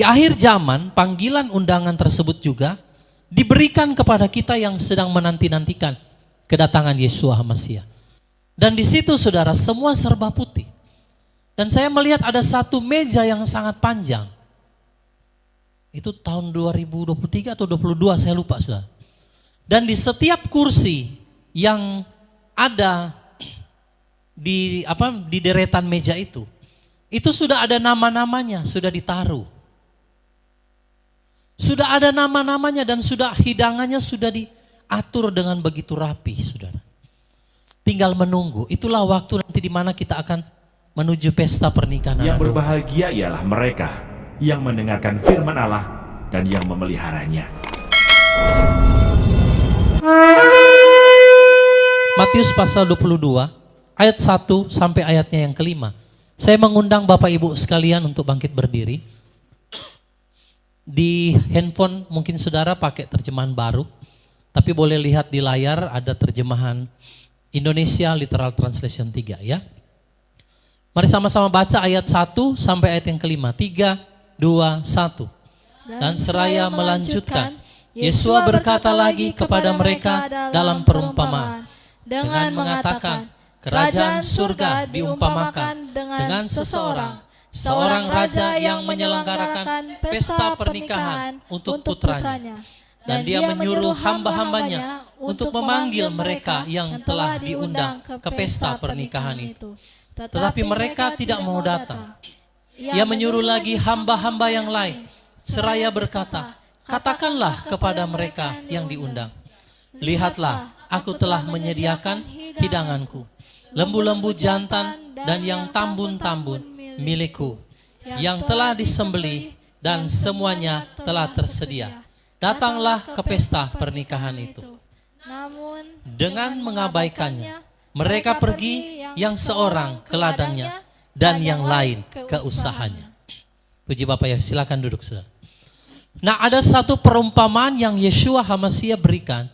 di akhir zaman panggilan undangan tersebut juga diberikan kepada kita yang sedang menanti-nantikan kedatangan Yeshua HaMashiach. Dan di situ saudara semua serba putih. Dan saya melihat ada satu meja yang sangat panjang. Itu tahun 2023 atau 22 saya lupa saudara. Dan di setiap kursi yang ada di deretan meja itu sudah ada nama-namanya, sudah ditaruh. Sudah ada nama-namanya dan sudah hidangannya sudah diatur dengan begitu rapi, saudara. Tinggal menunggu. Itulah waktu nanti di mana kita akan menuju pesta pernikahan. Yang berbahagia ialah mereka yang mendengarkan firman Allah dan yang memeliharanya. Matius pasal 22 ayat 1 sampai ayatnya yang kelima. Saya mengundang Bapak Ibu sekalian untuk bangkit berdiri. Di handphone mungkin saudara pakai terjemahan baru, tapi boleh lihat di layar ada terjemahan Indonesia Literal Translation 3 ya. Mari sama-sama baca ayat 1 sampai ayat yang kelima. 3, 2, 1. Dan seraya melanjutkan, Yesua berkata lagi kepada mereka dalam perumpamaan dengan mengatakan, kerajaan surga diumpamakan dengan seorang raja yang menyelenggarakan pesta pernikahan untuk putranya. Dan dia menyuruh hamba-hambanya untuk memanggil mereka yang telah diundang ke pesta pernikahan itu. Tetapi mereka tidak mau datang. Ia menyuruh lagi hamba-hamba yang lain, seraya berkata, katakanlah kepada mereka yang diundang, lihatlah, aku telah menyediakan hidanganku, lembu-lembu jantan dan yang tambun-tambun milikku, yang telah disembelih dan semuanya telah tersedia. Datanglah ke pesta pernikahan itu. Namun dengan mengabaikannya, mereka pergi yang seorang ke ladangnya dan yang lain ke usahanya. Puji Bapak ya, silakan duduk saudara. Nah, ada satu perumpamaan yang Yeshua HaMashiach berikan,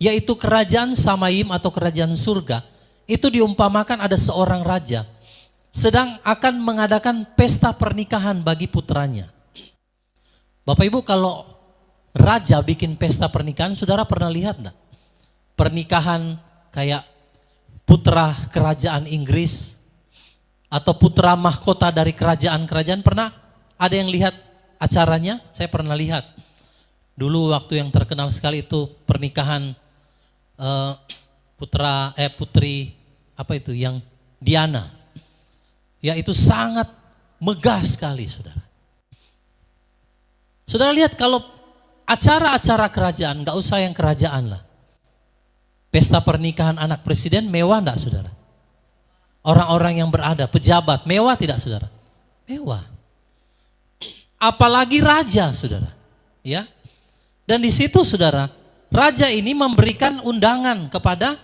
yaitu kerajaan Samayim atau kerajaan surga. Itu diumpamakan ada seorang raja sedang akan mengadakan pesta pernikahan bagi putranya. Bapak Ibu, kalau raja bikin pesta pernikahan, saudara pernah lihat enggak? Pernikahan kayak putra kerajaan Inggris atau putra mahkota dari kerajaan-kerajaan, pernah ada yang lihat acaranya? Saya pernah lihat. Dulu waktu yang terkenal sekali itu pernikahan putri apa itu yang Diana. Ya, itu sangat megah sekali, saudara. Saudara lihat kalau acara-acara kerajaan, nggak usah yang kerajaan lah. Pesta pernikahan anak presiden mewah enggak, saudara? Orang-orang yang berada, pejabat, mewah tidak, saudara? Mewah. Apalagi raja, saudara. Ya. Dan di situ, saudara, raja ini memberikan undangan kepada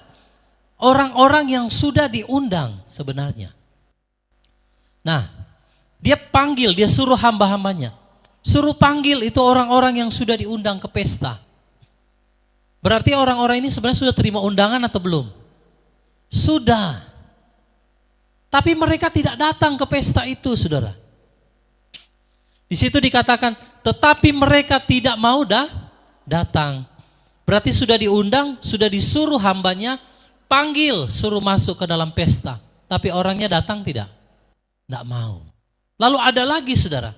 orang-orang yang sudah diundang sebenarnya. Nah, dia panggil, dia suruh hamba-hambanya. Suruh panggil itu orang-orang yang sudah diundang ke pesta. Berarti orang-orang ini sebenarnya sudah terima undangan atau belum? Sudah. Tapi mereka tidak datang ke pesta itu, saudara. Di situ dikatakan, tetapi mereka tidak mau datang. Berarti sudah diundang, sudah disuruh hambanya, panggil, suruh masuk ke dalam pesta. Tapi orangnya datang tidak? Tidak mau. Lalu ada lagi, saudara.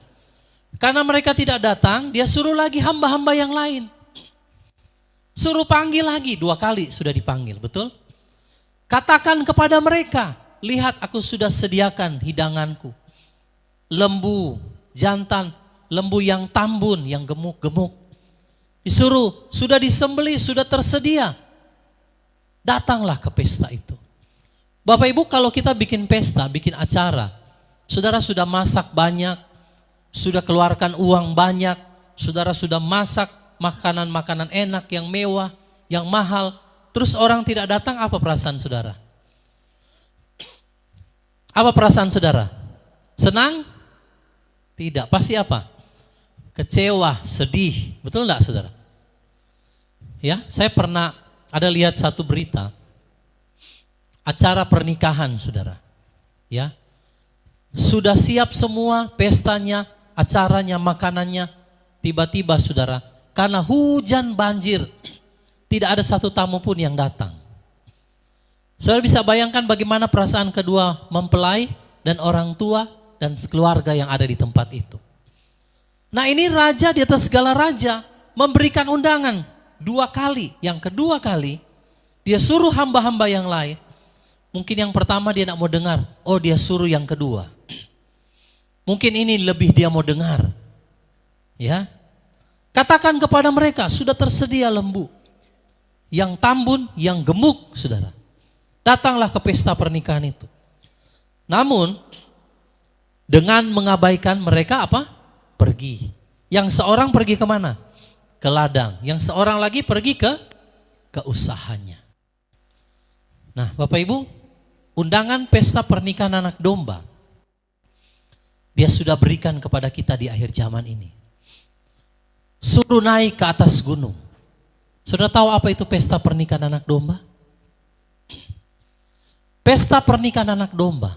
Karena mereka tidak datang, dia suruh lagi hamba-hamba yang lain. Suruh panggil lagi, 2 kali sudah dipanggil, betul? Katakan kepada mereka, lihat aku sudah sediakan hidanganku. Lembu, jantan, lembu yang tambun, yang gemuk-gemuk. Disuruh, sudah disembelih, sudah tersedia. Datanglah ke pesta itu. Bapak Ibu, kalau kita bikin pesta, bikin acara, saudara sudah masak banyak, sudah keluarkan uang banyak, saudara sudah masak makanan-makanan enak yang mewah, yang mahal, terus orang tidak datang, apa perasaan saudara? Apa perasaan saudara? Senang? Tidak, pasti apa? Kecewa, sedih, betul enggak saudara? Ya, saya pernah ada lihat satu berita, acara pernikahan saudara, ya. Sudah siap semua pestanya, acaranya, makanannya. Tiba-tiba saudara, karena hujan banjir, tidak ada satu tamu pun yang datang. Saudara bisa bayangkan bagaimana perasaan kedua mempelai dan orang tua dan keluarga yang ada di tempat itu. Nah ini raja di atas segala raja memberikan undangan 2 kali. Yang kedua kali dia suruh hamba-hamba yang lain. Mungkin yang pertama dia tidak mau dengar, oh dia suruh yang kedua. Mungkin ini lebih dia mau dengar. Ya, katakan kepada mereka sudah tersedia lembu, yang tambun, yang gemuk, saudara. Datanglah ke pesta pernikahan itu. Namun dengan mengabaikan mereka apa? Pergi. Yang seorang pergi kemana? Ke ladang. Yang seorang lagi pergi ke usahanya. Nah, Bapak Ibu, undangan pesta pernikahan anak domba dia sudah berikan kepada kita di akhir zaman ini. Suruh naik ke atas gunung. Sudah tahu apa itu pesta pernikahan anak domba? Pesta pernikahan anak domba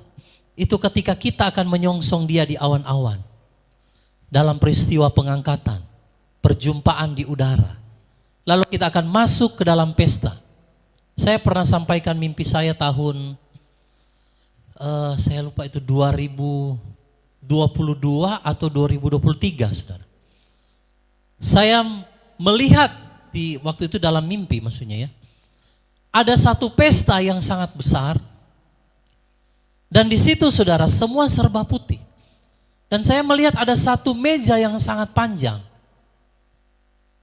itu ketika kita akan menyongsong dia di awan-awan. Dalam peristiwa pengangkatan, perjumpaan di udara. Lalu kita akan masuk ke dalam pesta. Saya pernah sampaikan mimpi saya tahun, saya lupa itu 2022 atau 2023, saudara. Saya melihat di waktu itu dalam mimpi maksudnya ya. Ada satu pesta yang sangat besar. Dan di situ saudara semua serba putih. Dan saya melihat ada satu meja yang sangat panjang.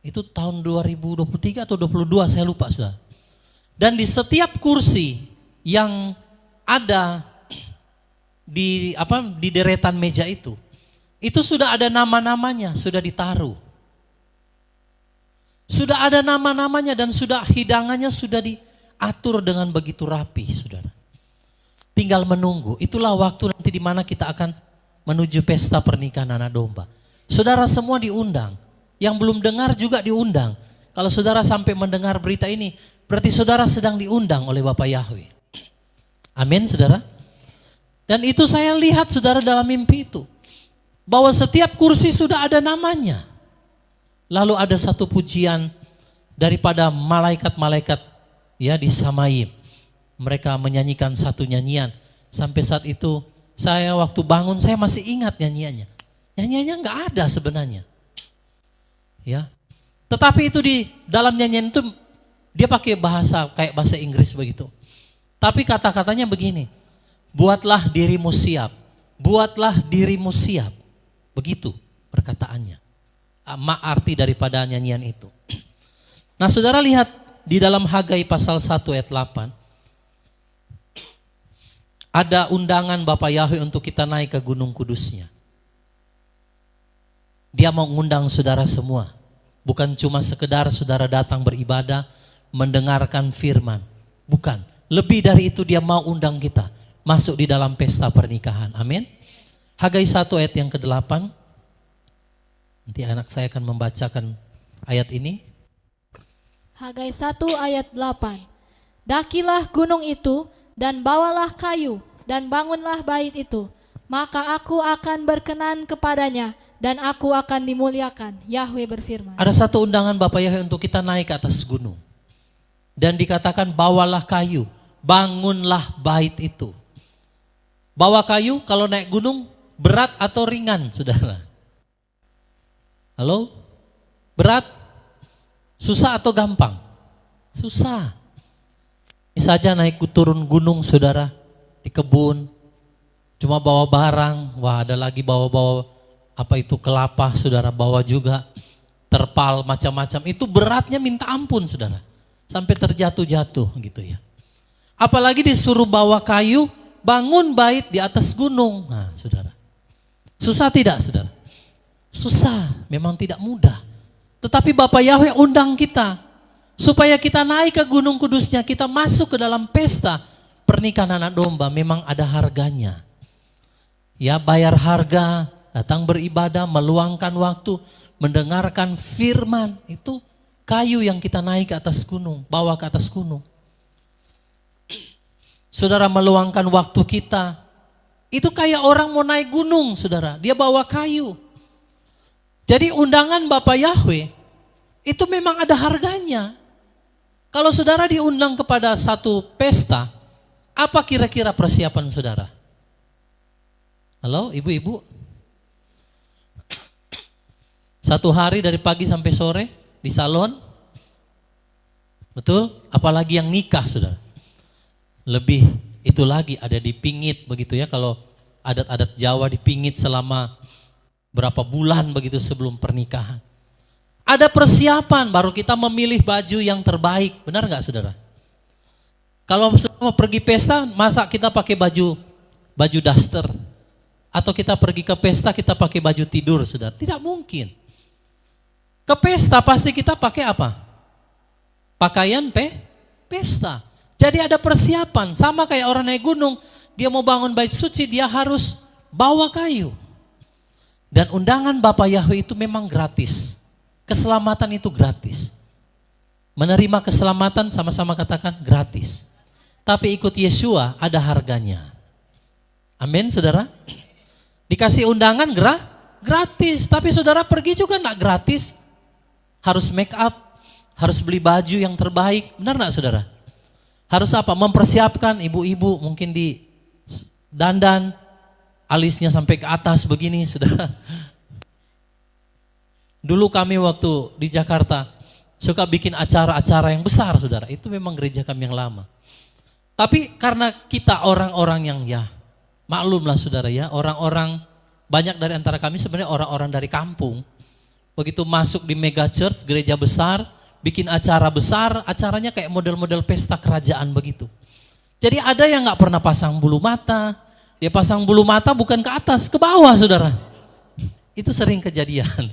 Itu tahun 2023 atau 2022 saya lupa saudara. Dan di setiap kursi yang ada di deretan meja itu sudah ada nama-namanya, sudah ditaruh. Sudah ada nama-namanya dan sudah hidangannya sudah diatur dengan begitu rapi, saudara. Tinggal menunggu, itulah waktu nanti di mana kita akan menuju pesta pernikahan anak domba. Saudara semua diundang, yang belum dengar juga diundang. Kalau saudara sampai mendengar berita ini, berarti saudara sedang diundang oleh Bapak Yahweh. Amin saudara. Dan itu saya lihat saudara dalam mimpi itu. Bahwa setiap kursi sudah ada namanya. Lalu ada satu pujian daripada malaikat-malaikat ya di Samaim. Mereka menyanyikan satu nyanyian. Sampai saat itu saya waktu bangun saya masih ingat nyanyiannya. Nyanyiannya enggak ada sebenarnya. Ya. Tetapi itu di dalam nyanyian itu dia pakai bahasa kayak bahasa Inggris begitu. Tapi kata-katanya begini. Buatlah dirimu siap. Buatlah dirimu siap. Begitu perkataannya. Arti daripada nyanyian itu. Nah saudara lihat di dalam Hagai pasal 1 ayat 8. Ada undangan Bapak Yahweh untuk kita naik ke gunung kudusnya. Dia mau mengundang saudara semua. Bukan cuma sekedar saudara datang beribadah, mendengarkan firman. Bukan, lebih dari itu dia mau undang kita masuk di dalam pesta pernikahan. Amin. Hagai 1 ayat yang ke-8. Nanti anak saya akan membacakan ayat ini. Hagai 1 ayat 8. Dakilah gunung itu dan bawalah kayu dan bangunlah bait itu. Maka aku akan berkenan kepadanya dan aku akan dimuliakan. Yahweh berfirman. Ada satu undangan Bapak Yahweh untuk kita naik ke atas gunung. Dan dikatakan bawalah kayu, bangunlah bait itu. Bawa kayu kalau naik gunung berat atau ringan saudara? Halo? Berat? Susah atau gampang? Susah. Ini saja naik turun gunung saudara, di kebun, cuma bawa barang, wah ada lagi bawa-bawa apa itu kelapa saudara, bawa juga terpal macam-macam, itu beratnya minta ampun saudara, sampai terjatuh-jatuh gitu ya. Apalagi disuruh bawa kayu, bangun bait di atas gunung, nah saudara. Susah tidak saudara? Susah, memang tidak mudah. Tetapi Bapak Yahweh undang kita, supaya kita naik ke gunung kudusnya, kita masuk ke dalam pesta pernikahan anak domba, memang ada harganya. Ya bayar harga, datang beribadah, meluangkan waktu, mendengarkan firman, itu kayu yang kita naik ke atas gunung, bawa ke atas gunung. Saudara meluangkan waktu kita, itu kayak orang mau naik gunung saudara, dia bawa kayu. Jadi undangan Bapak Yahweh itu memang ada harganya. Kalau saudara diundang kepada satu pesta, apa kira-kira persiapan saudara? Halo ibu-ibu? Satu hari dari pagi sampai sore di salon? Betul? Apalagi yang nikah saudara. Lebih itu lagi ada dipingit begitu ya, kalau adat-adat Jawa dipingit selama berapa bulan begitu sebelum pernikahan. Ada persiapan baru kita memilih baju yang terbaik, benar nggak saudara? Kalau mau pergi pesta, masa kita pakai baju daster? Atau kita pergi ke pesta kita pakai baju tidur saudara? Tidak mungkin. Ke pesta pasti kita pakai apa? Pakaian pesta. Jadi ada persiapan, sama kayak orang naik gunung, dia mau bangun bait suci, dia harus bawa kayu. Dan undangan Bapak Yahweh itu memang gratis. Keselamatan itu gratis. Menerima keselamatan sama-sama katakan gratis. Tapi ikut Yesua ada harganya. Amin saudara. Dikasih undangan gratis. Tapi saudara pergi juga enggak gratis. Harus make up, harus beli baju yang terbaik. Benar enggak saudara? Harus apa? Mempersiapkan ibu-ibu mungkin di dandan, alisnya sampai ke atas begini saudara. Dulu kami waktu di Jakarta suka bikin acara-acara yang besar saudara. Itu memang gereja kami yang lama. Tapi karena kita orang-orang yang ya maklumlah saudara ya, orang-orang banyak dari antara kami sebenarnya orang-orang dari kampung. Begitu masuk di mega church, gereja besar, bikin acara besar, acaranya kayak model-model pesta kerajaan begitu. Jadi ada yang gak pernah pasang bulu mata, dia pasang bulu mata bukan ke atas, ke bawah saudara. Itu sering kejadian.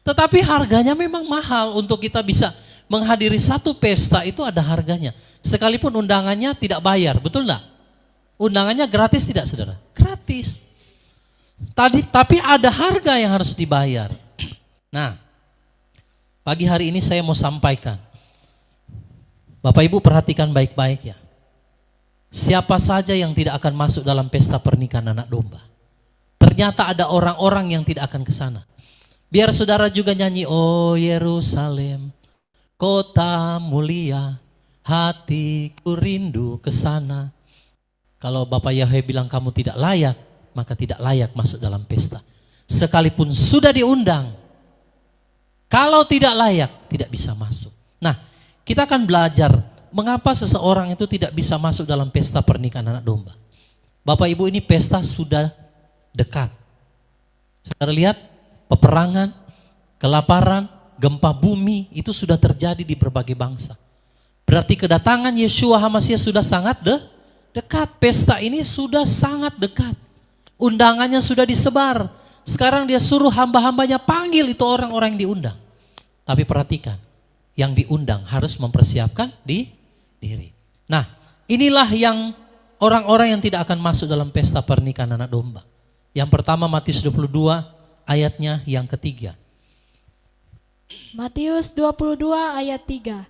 Tetapi harganya memang mahal untuk kita bisa menghadiri satu pesta, itu ada harganya. Sekalipun undangannya tidak bayar, betul enggak? Undangannya gratis tidak saudara? Gratis. Tapi ada harga yang harus dibayar. Nah, pagi hari ini saya mau sampaikan. Bapak Ibu perhatikan baik-baik ya. Siapa saja yang tidak akan masuk dalam pesta pernikahan anak domba. Ternyata ada orang-orang yang tidak akan ke sana. Biar saudara juga nyanyi, oh Yerusalem, kota mulia, hatiku rindu ke sana. Kalau Bapak Yahweh bilang kamu tidak layak, maka tidak layak masuk dalam pesta. Sekalipun sudah diundang, kalau tidak layak, tidak bisa masuk. Nah, kita akan belajar mengapa seseorang itu tidak bisa masuk dalam pesta pernikahan anak domba. Bapak Ibu, ini pesta sudah dekat. Saudara lihat, peperangan, kelaparan, gempa bumi itu sudah terjadi di berbagai bangsa. Berarti kedatangan Yeshua HaMashiach sudah sangat dekat. Pesta ini sudah sangat dekat. Undangannya sudah disebar. Sekarang dia suruh hamba-hambanya panggil itu orang-orang yang diundang. Tapi perhatikan, yang diundang harus mempersiapkan diri. Nah, inilah yang orang-orang yang tidak akan masuk dalam pesta pernikahan anak domba. Yang pertama Matius 22 ayatnya yang ketiga. Matius 22 ayat 3.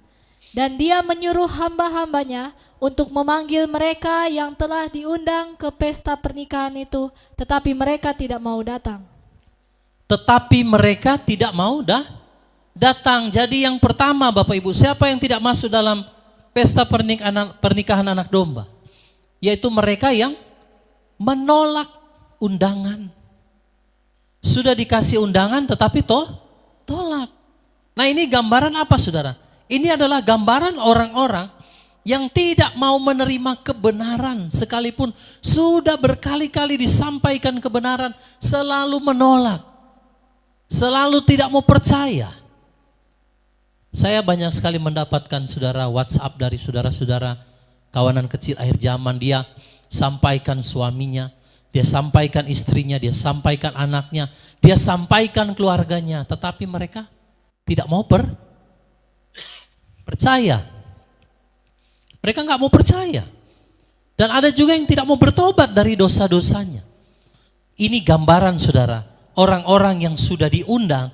Dan dia menyuruh hamba-hambanya untuk memanggil mereka yang telah diundang ke pesta pernikahan itu, tetapi mereka tidak mau datang. Tetapi mereka tidak mau datang. Jadi yang pertama Bapak Ibu, siapa yang tidak masuk dalam pesta pernikahan anak domba? Yaitu mereka yang menolak undangan. Sudah dikasih undangan tetapi tolak. Nah ini gambaran apa saudara? Ini adalah gambaran orang-orang yang tidak mau menerima kebenaran. Sekalipun sudah berkali-kali disampaikan kebenaran, selalu menolak. Selalu tidak mau percaya. Saya banyak sekali mendapatkan saudara WhatsApp dari saudara-saudara kawanan kecil akhir zaman. Dia sampaikan suaminya, dia sampaikan istrinya, dia sampaikan anaknya, dia sampaikan keluarganya. Tetapi mereka tidak mau percaya. Mereka nggak mau percaya. Dan ada juga yang tidak mau bertobat dari dosa-dosanya. Ini gambaran saudara, orang-orang yang sudah diundang,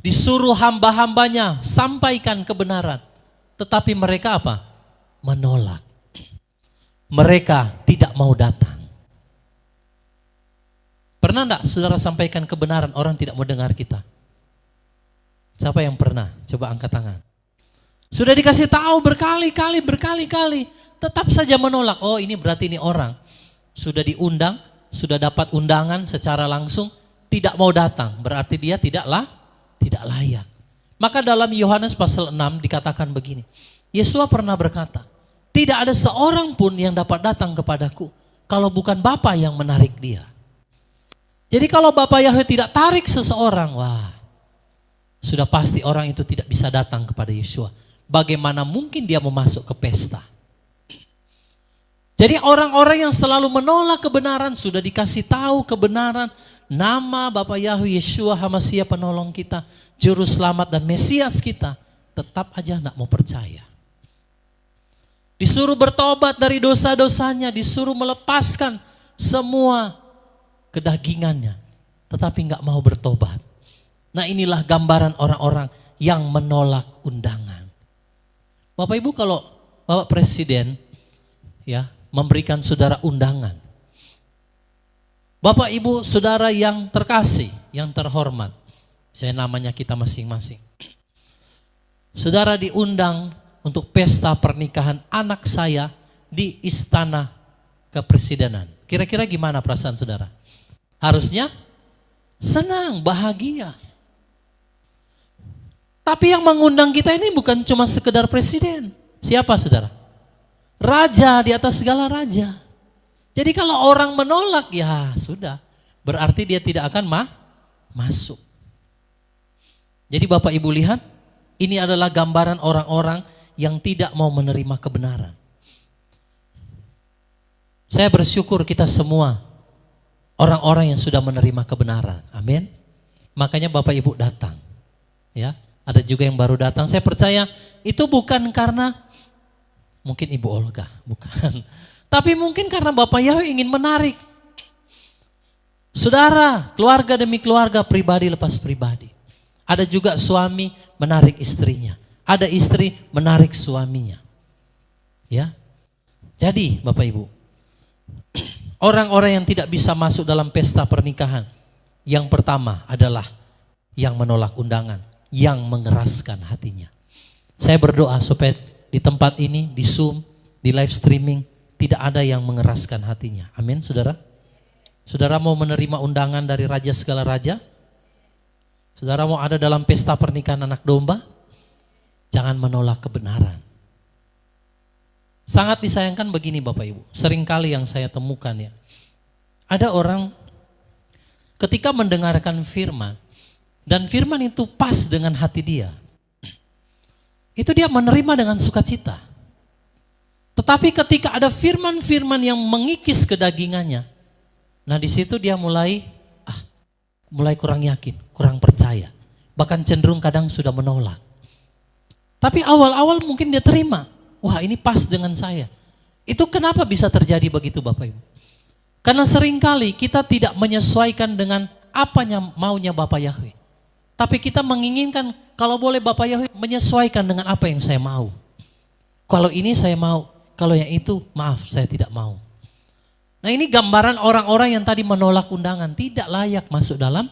disuruh hamba-hambanya sampaikan kebenaran. Tetapi mereka apa? Menolak. Mereka tidak mau datang. Pernah enggak saudara sampaikan kebenaran orang tidak mau dengar kita? Siapa yang pernah? Coba angkat tangan. Sudah dikasih tahu berkali-kali, tetap saja menolak. Oh, ini berarti ini orang sudah diundang, sudah dapat undangan secara langsung, tidak mau datang. Berarti dia tidak layak. Maka dalam Yohanes pasal 6 dikatakan begini. Yesus pernah berkata, tidak ada seorang pun yang dapat datang kepadaku kalau bukan Bapa yang menarik dia. Jadi kalau Bapa Yahweh tidak tarik seseorang, wah, sudah pasti orang itu tidak bisa datang kepada Yesus. Bagaimana mungkin dia mau masuk ke pesta? Jadi orang-orang yang selalu menolak kebenaran, sudah dikasih tahu kebenaran, nama Bapa Yahweh Yeshua HaMashiach penolong kita, Juru Selamat dan Mesias kita, tetap aja tidak mau percaya. Disuruh bertobat dari dosa-dosanya, disuruh melepaskan semua kedagingannya, tetapi nggak mau bertobat. Nah, inilah gambaran orang-orang yang menolak undangan. Bapak Ibu, kalau Bapak Presiden ya memberikan saudara undangan, Bapak Ibu saudara yang terkasih, yang terhormat, saya namanya kita masing-masing, saudara diundang untuk pesta pernikahan anak saya di istana kepresidenan. Kira-kira gimana perasaan saudara? Harusnya senang, bahagia. Tapi yang mengundang kita ini bukan cuma sekedar presiden. Siapa saudara? Raja di atas segala raja. Jadi kalau orang menolak, ya sudah. Berarti dia tidak akan masuk. Jadi Bapak Ibu lihat, ini adalah gambaran orang-orang yang tidak mau menerima kebenaran. Saya bersyukur kita semua orang-orang yang sudah menerima kebenaran. Amin. Makanya Bapak Ibu datang. Ya. Ada juga yang baru datang. Saya percaya itu bukan karena mungkin Ibu Olga, bukan. Tapi mungkin karena Bapak Yahweh ingin menarik saudara, keluarga demi keluarga, pribadi lepas pribadi. Ada juga suami menarik istrinya. Ada istri menarik suaminya. Ya. Jadi Bapak Ibu, orang-orang yang tidak bisa masuk dalam pesta pernikahan, yang pertama adalah yang menolak undangan, yang mengeraskan hatinya. Saya berdoa supaya di tempat ini, di Zoom, di live streaming, tidak ada yang mengeraskan hatinya. Amin, saudara. Saudara mau menerima undangan dari raja segala raja? Saudara mau ada dalam pesta pernikahan anak domba? Jangan menolak kebenaran. Sangat disayangkan begini Bapak Ibu, seringkali yang saya temukan ya. Ada orang ketika mendengarkan firman, dan firman itu pas dengan hati dia, itu dia menerima dengan sukacita. Tetapi ketika ada firman-firman yang mengikis kedagingannya, nah di situ dia mulai kurang yakin, kurang percaya. Bahkan cenderung kadang sudah menolak. Tapi awal-awal mungkin dia terima, wah ini pas dengan saya. Itu kenapa bisa terjadi begitu Bapak Ibu? Karena seringkali kita tidak menyesuaikan dengan apanya maunya Bapak Yahweh. Tapi kita menginginkan kalau boleh Bapak Yahweh menyesuaikan dengan apa yang saya mau. Kalau ini saya mau, kalau yang itu maaf saya tidak mau. Nah ini gambaran orang-orang yang tadi menolak undangan, tidak layak masuk dalam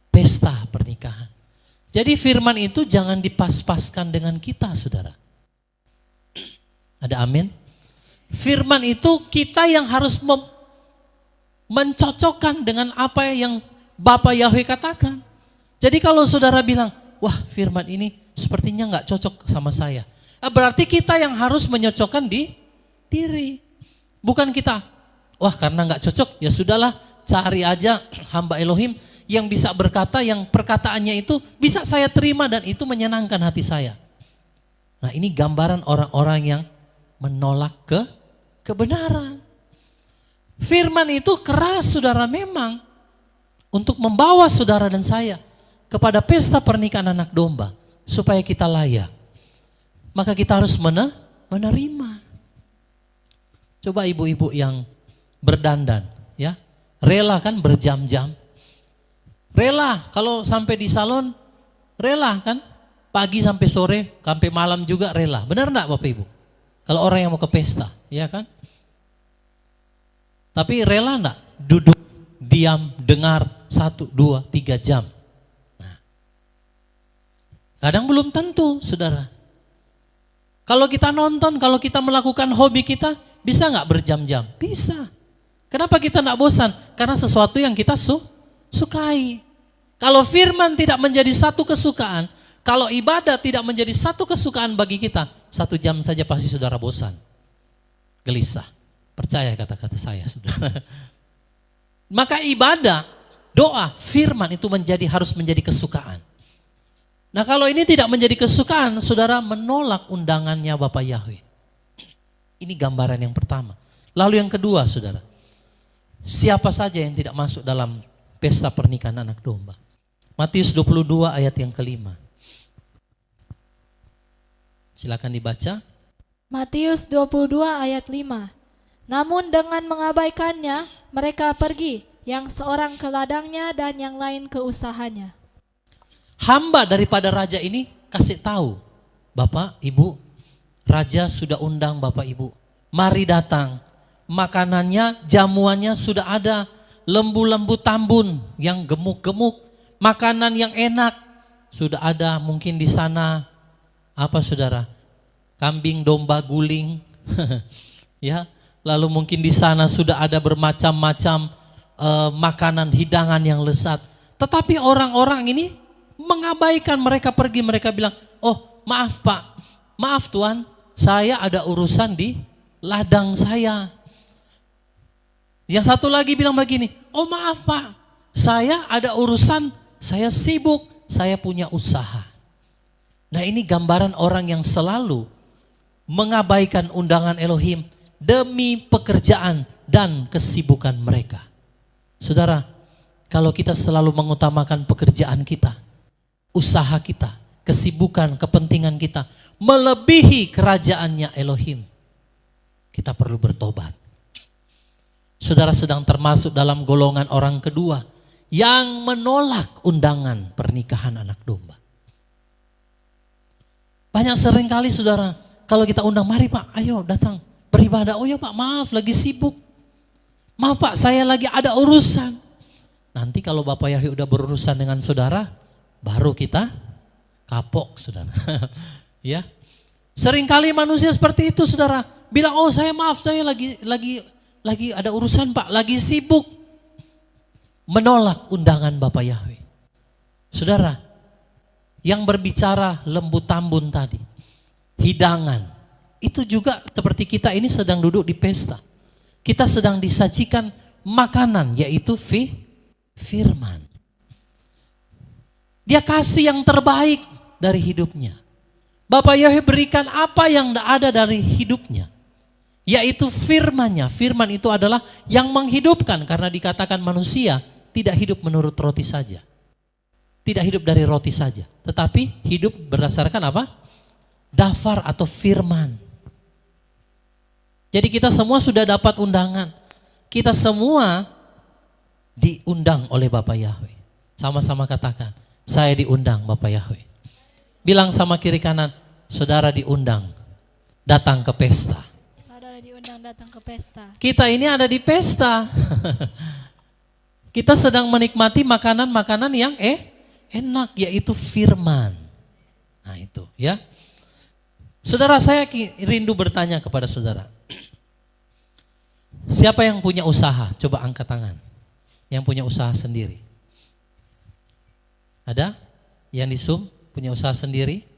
pesta pernikahan. Jadi firman itu jangan dipas-paskan dengan kita saudara. Ada amin? Firman itu kita yang harus mencocokkan dengan apa yang Bapak Yahweh katakan. Jadi kalau saudara bilang, wah firman ini sepertinya nggak cocok sama saya. Berarti kita yang harus menyocokkan di diri. Bukan kita, wah karena nggak cocok ya sudahlah cari aja hamba Elohim yang bisa berkata, yang perkataannya itu bisa saya terima dan itu menyenangkan hati saya. Nah ini gambaran orang-orang yang menolak kebenaran. Firman itu keras saudara memang untuk membawa saudara dan saya kepada pesta pernikahan anak domba supaya kita layak. Maka kita harus menerima. Coba ibu-ibu yang berdandan ya, rela kan berjam-jam. Rela kalau sampai di salon, rela kan pagi sampai sore, sampai malam juga rela. Benar enggak Bapak Ibu? Kalau orang yang mau ke pesta, ya kan? Tapi rela enggak duduk diam, dengar 1, 2, 3 jam. Nah, kadang belum tentu, saudara. Kalau kita nonton, kalau kita melakukan hobi kita, bisa nggak berjam-jam? Bisa. Kenapa kita nggak bosan? Karena sesuatu yang kita sukai. Kalau firman tidak menjadi satu kesukaan, kalau ibadah tidak menjadi satu kesukaan bagi kita, 1 jam saja pasti saudara bosan. Gelisah. Percaya kata-kata saya, saudara. Maka ibadah, doa, firman itu harus menjadi kesukaan. Nah kalau ini tidak menjadi kesukaan, saudara menolak undangannya Bapa Yahweh. Ini gambaran yang pertama. Lalu yang kedua, saudara. Siapa saja yang tidak masuk dalam pesta pernikahan anak domba? Matius 22 ayat yang kelima. Silakan dibaca. Matius 22 ayat 5. Namun dengan mengabaikannya, mereka pergi, yang seorang ke ladangnya dan yang lain ke usahanya. Hamba daripada raja ini kasih tahu, Bapak, Ibu, raja sudah undang Bapak, Ibu. Mari datang, makanannya, jamuannya sudah ada, lembu-lembu tambun yang gemuk-gemuk, makanan yang enak sudah ada, mungkin di sana apa saudara? Kambing domba guling. Ya, lalu mungkin di sana sudah ada bermacam-macam makanan hidangan yang lezat. Tetapi orang-orang ini mengabaikan, mereka pergi, mereka bilang, "Oh, maaf Pak, maaf Tuan, saya ada urusan di ladang saya." Yang satu lagi bilang begini, "Oh maaf Pak, saya ada urusan, saya sibuk, saya punya usaha." Nah ini gambaran orang yang selalu mengabaikan undangan Elohim demi pekerjaan dan kesibukan mereka. Saudara, kalau kita selalu mengutamakan pekerjaan kita, usaha kita, kesibukan, kepentingan kita melebihi kerajaannya Elohim, kita perlu bertobat. Saudara sedang termasuk dalam golongan orang kedua yang menolak undangan pernikahan anak domba. Banyak seringkali saudara, kalau kita undang, "Mari Pak, ayo datang beribadah." "Oh ya Pak, maaf lagi sibuk." "Maaf Pak, saya lagi ada urusan." Nanti kalau Bapak Yahya udah berurusan dengan saudara, baru kita kapok saudara. Ya, seringkali manusia seperti itu saudara, bilang, "Oh saya maaf, saya lagi ada urusan Pak, lagi sibuk." Menolak undangan Bapak Yahweh. Saudara, yang berbicara lembu tambun tadi, hidangan, itu juga seperti kita ini sedang duduk di pesta. Kita sedang disajikan makanan, yaitu firman. Dia kasih yang terbaik dari hidupnya. Bapak Yahweh berikan apa yang ada dari hidupnya, yaitu firman-Nya. Firman itu adalah yang menghidupkan, karena dikatakan manusia tidak hidup menurut roti saja. Tidak hidup dari roti saja, tetapi hidup berdasarkan apa? Dafar atau firman. Jadi kita semua sudah dapat undangan. Kita semua diundang oleh Bapak Yahweh. Sama-sama katakan, "Saya diundang Bapak Yahweh." Bilang sama kiri kanan, "Saudara diundang datang ke pesta." Saudara diundang datang ke pesta. Kita ini ada di pesta. Kita sedang menikmati makanan-makanan yang enak, yaitu firman. Nah itu ya. Saudara, saya rindu bertanya kepada saudara. Siapa yang punya usaha? Coba angkat tangan. Yang punya usaha sendiri. Ada? Yang di Zoom punya usaha sendiri?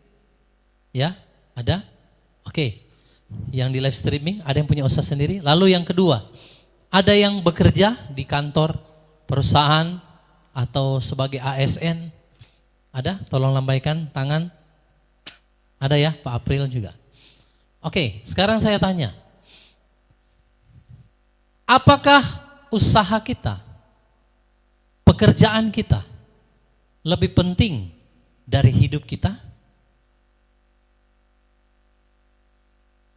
Ya? Ada? Oke. Yang di live streaming ada yang punya usaha sendiri? Lalu yang kedua, ada yang bekerja di kantor, perusahaan, atau sebagai ASN? Ada? Tolong lambaikan tangan. Ada ya? Pak April juga. Oke, sekarang saya tanya. Apakah usaha kita, pekerjaan kita lebih penting dari hidup kita?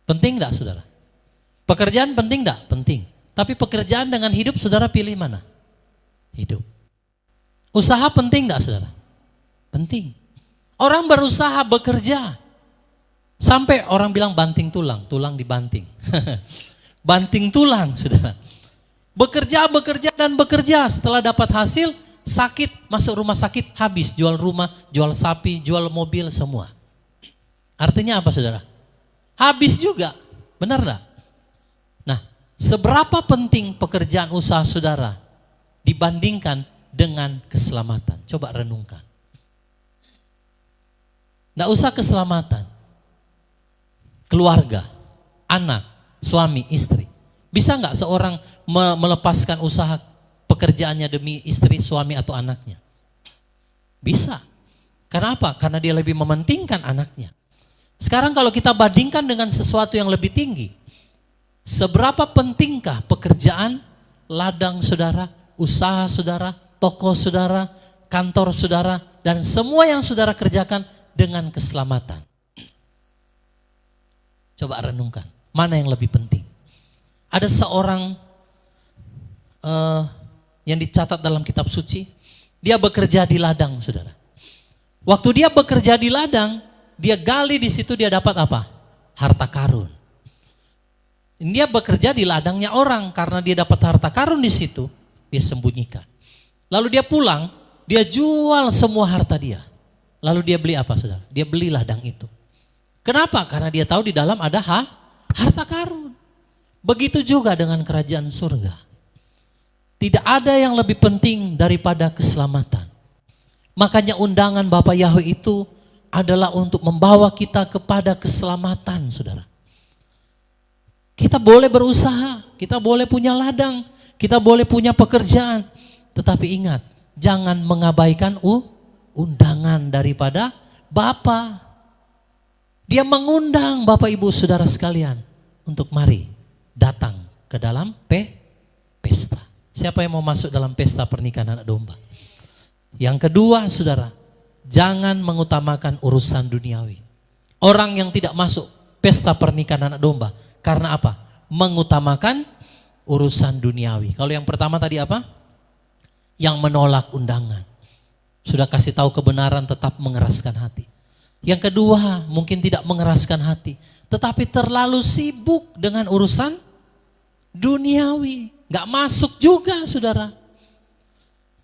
Penting enggak saudara? Pekerjaan penting enggak? Penting. Tapi pekerjaan dengan hidup saudara pilih mana? Hidup. Usaha penting enggak saudara? Penting. Orang berusaha bekerja. Sampai orang bilang banting tulang, tulang dibanting. Banting tulang saudara. Bekerja dan bekerja. Setelah dapat hasil, sakit, masuk rumah sakit, habis. Jual rumah, jual sapi, jual mobil, semua. Artinya apa saudara? Habis juga. Benar enggak? Nah, seberapa penting pekerjaan usaha saudara dibandingkan dengan keselamatan? Coba renungkan. Enggak usah keselamatan. Keluarga, anak, suami, istri. Bisa nggak seorang melepaskan usaha pekerjaannya demi istri, suami atau anaknya? Bisa. Karena apa? Karena dia lebih mementingkan anaknya. Sekarang kalau kita bandingkan dengan sesuatu yang lebih tinggi, seberapa pentingkah pekerjaan, ladang saudara, usaha saudara, toko saudara, kantor saudara, dan semua yang saudara kerjakan dengan keselamatan? Coba renungkan, mana yang lebih penting? Ada seorang yang dicatat dalam kitab suci, dia bekerja di ladang, saudara. Waktu dia bekerja di ladang, dia gali di situ, dia dapat apa? Harta karun. Dia bekerja di ladangnya orang, karena dia dapat harta karun di situ, dia sembunyikan. Lalu dia pulang, dia jual semua harta dia. Lalu dia beli apa, saudara? Dia beli ladang itu. Kenapa? Karena dia tahu di dalam ada harta karun. Begitu juga dengan kerajaan surga. Tidak ada yang lebih penting daripada keselamatan. Makanya undangan Bapak Yahweh itu adalah untuk membawa kita kepada keselamatan, saudara. Kita boleh berusaha, kita boleh punya ladang, kita boleh punya pekerjaan. Tetapi ingat, jangan mengabaikan undangan daripada Bapa. Dia mengundang Bapak Ibu Saudara sekalian untuk mari datang ke dalam pesta. Siapa yang mau masuk dalam pesta pernikahan anak domba? Yang kedua, saudara, jangan mengutamakan urusan duniawi. Orang yang tidak masuk pesta pernikahan anak domba, karena apa? Mengutamakan urusan duniawi. Kalau yang pertama tadi apa? Yang menolak undangan. Sudah kasih tahu kebenaran, tetap mengeraskan hati. Yang kedua, mungkin tidak mengeraskan hati, tetapi terlalu sibuk dengan urusan duniawi. Gak masuk juga, saudara.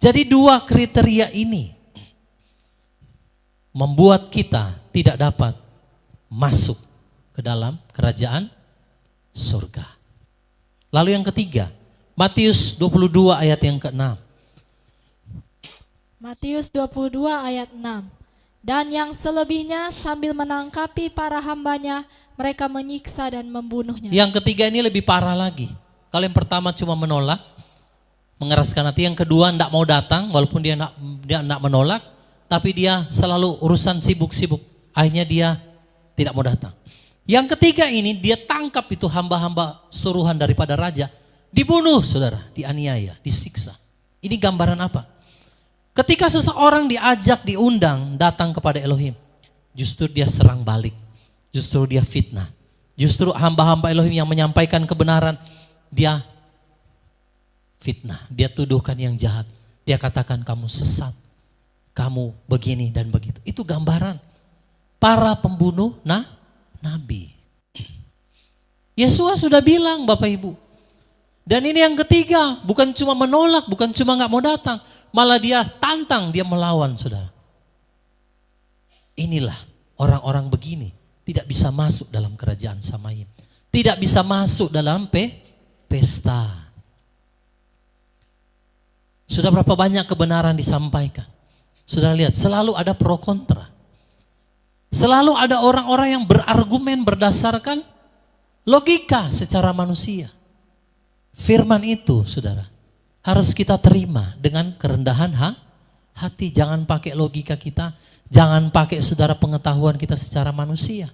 Jadi dua kriteria ini membuat kita tidak dapat masuk ke dalam kerajaan surga. Lalu yang ketiga, Matius 22 ayat yang ke-6. Matius 22 ayat 6. Dan yang selebihnya sambil menangkapi para hambanya, mereka menyiksa dan membunuhnya. Yang ketiga ini lebih parah lagi. Kalau yang pertama cuma menolak, mengeraskan hati. Yang kedua enggak mau datang, walaupun dia enggak menolak, tapi dia selalu urusan sibuk-sibuk. Akhirnya dia tidak mau datang. Yang ketiga ini dia tangkap itu hamba-hamba suruhan daripada raja, dibunuh, saudara, dianiaya, disiksa. Ini gambaran apa? Ketika seseorang diajak, diundang datang kepada Elohim, justru dia serang balik, justru dia fitnah, justru hamba-hamba Elohim yang menyampaikan kebenaran, dia fitnah, dia tuduhkan yang jahat, dia katakan kamu sesat, kamu begini dan begitu. Itu gambaran para pembunuh nabi. Yesus sudah bilang Bapak Ibu. Dan ini yang ketiga, bukan cuma menolak, bukan cuma gak mau datang, malah dia tantang, dia melawan, saudara. Inilah orang-orang begini tidak bisa masuk dalam kerajaan Samayim. Tidak bisa masuk dalam pesta. Sudah berapa banyak kebenaran disampaikan. Sudah lihat, selalu ada pro kontra. Selalu ada orang-orang yang berargumen berdasarkan logika secara manusia. Firman itu, saudara, harus kita terima dengan kerendahan hati. Jangan pakai logika kita, jangan pakai saudara pengetahuan kita secara manusia.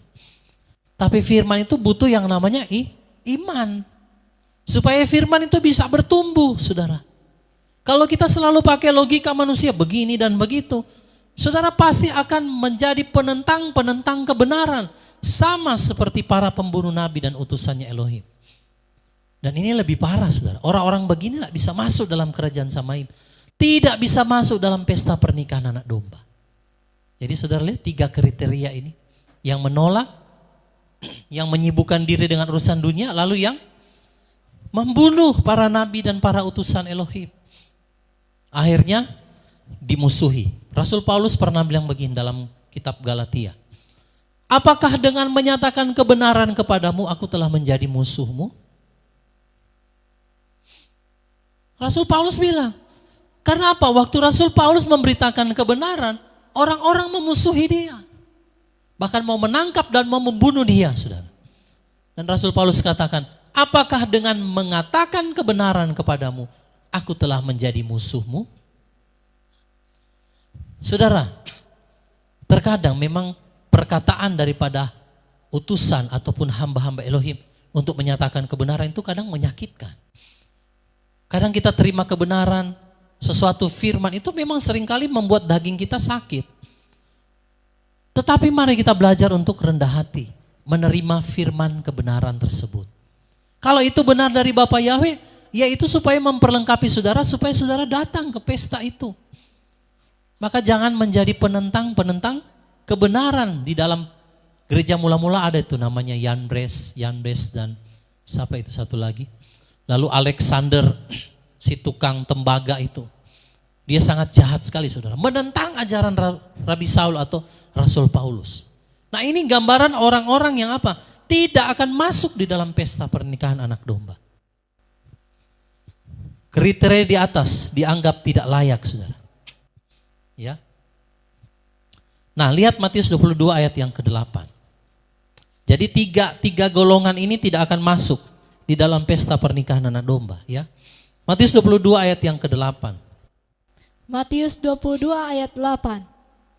Tapi firman itu butuh yang namanya iman. Supaya firman itu bisa bertumbuh, saudara. Kalau kita selalu pakai logika manusia begini dan begitu, saudara pasti akan menjadi penentang kebenaran. Sama seperti para pembunuh nabi dan utusannya Elohim. Dan ini lebih parah, saudara. Orang-orang begini tidak bisa masuk dalam kerajaan Samayim. Tidak bisa masuk dalam pesta pernikahan anak domba. Jadi saudara lihat 3 kriteria ini. Yang menolak, yang menyibukkan diri dengan urusan dunia, lalu yang membunuh para nabi dan para utusan Elohim. Akhirnya dimusuhi. Rasul Paulus pernah bilang begini dalam kitab Galatia. Apakah dengan menyatakan kebenaran kepadamu aku telah menjadi musuhmu? Rasul Paulus bilang, karena apa? Waktu Rasul Paulus memberitakan kebenaran, orang-orang memusuhi dia. Bahkan mau menangkap dan mau membunuh dia, saudara. Dan Rasul Paulus katakan, apakah dengan mengatakan kebenaran kepadamu, aku telah menjadi musuhmu? Saudara, terkadang memang perkataan daripada utusan ataupun hamba-hamba Elohim untuk menyatakan kebenaran itu kadang menyakitkan. Kadang kita terima kebenaran, sesuatu firman itu memang seringkali membuat daging kita sakit. Tetapi mari kita belajar untuk rendah hati, menerima firman kebenaran tersebut. Kalau itu benar dari Bapa Yahweh, ya itu supaya memperlengkapi saudara, supaya saudara datang ke pesta itu. Maka jangan menjadi penentang-penentang kebenaran. Di dalam gereja mula-mula ada itu namanya Yanbres dan siapa itu satu lagi. Lalu Alexander, si tukang tembaga itu. Dia sangat jahat sekali saudara. Menentang ajaran Rabi Saul atau Rasul Paulus. Nah ini gambaran orang-orang yang apa? Tidak akan masuk di dalam pesta pernikahan anak domba. Kriteria di atas dianggap tidak layak saudara. Ya. Nah lihat Matius 22 ayat yang ke-8. Jadi tiga golongan ini tidak akan masuk di dalam pesta pernikahan anak domba. Ya. Matius 22 ayat yang ke-8. Matius 22 ayat 8.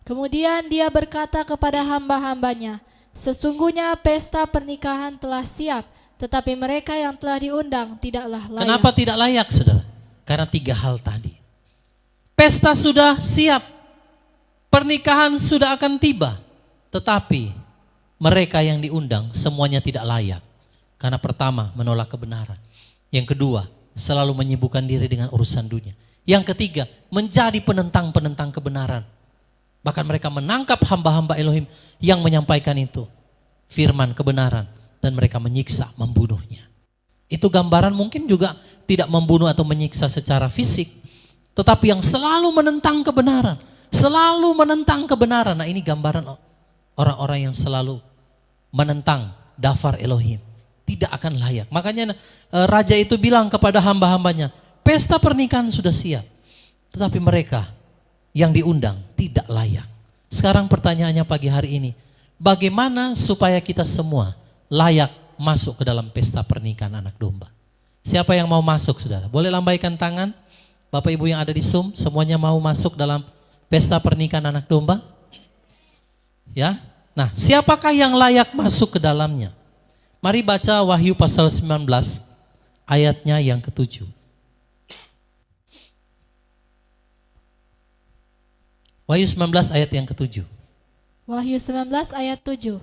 Kemudian dia berkata kepada hamba-hambanya, sesungguhnya pesta pernikahan telah siap, tetapi mereka yang telah diundang tidaklah layak. Kenapa tidak layak saudara? Karena tiga hal tadi. Pesta sudah siap, pernikahan sudah akan tiba, tetapi mereka yang diundang semuanya tidak layak. Karena pertama menolak kebenaran, yang kedua selalu menyibukkan diri dengan urusan dunia, yang ketiga menjadi penentang-penentang kebenaran. Bahkan mereka menangkap hamba-hamba Elohim yang menyampaikan itu, firman kebenaran, dan mereka menyiksa, membunuhnya. Itu gambaran mungkin juga tidak membunuh atau menyiksa secara fisik, tetapi yang selalu menentang kebenaran, selalu menentang kebenaran. Nah ini gambaran orang-orang yang selalu menentang dafar Elohim, tidak akan layak. Makanya raja itu bilang kepada hamba-hambanya, pesta pernikahan sudah siap, tetapi mereka yang diundang tidak layak. Sekarang pertanyaannya pagi hari ini, bagaimana supaya kita semua layak masuk ke dalam pesta pernikahan anak domba? Siapa yang mau masuk saudara? Boleh lambaikan tangan. Bapak Ibu yang ada di Zoom, semuanya mau masuk dalam pesta pernikahan anak domba? Ya. Nah, siapakah yang layak masuk ke dalamnya? Mari baca Wahyu pasal 19 ayatnya yang ke-7. Wahyu 19 ayat yang ke-7. Wahyu 19 ayat 7.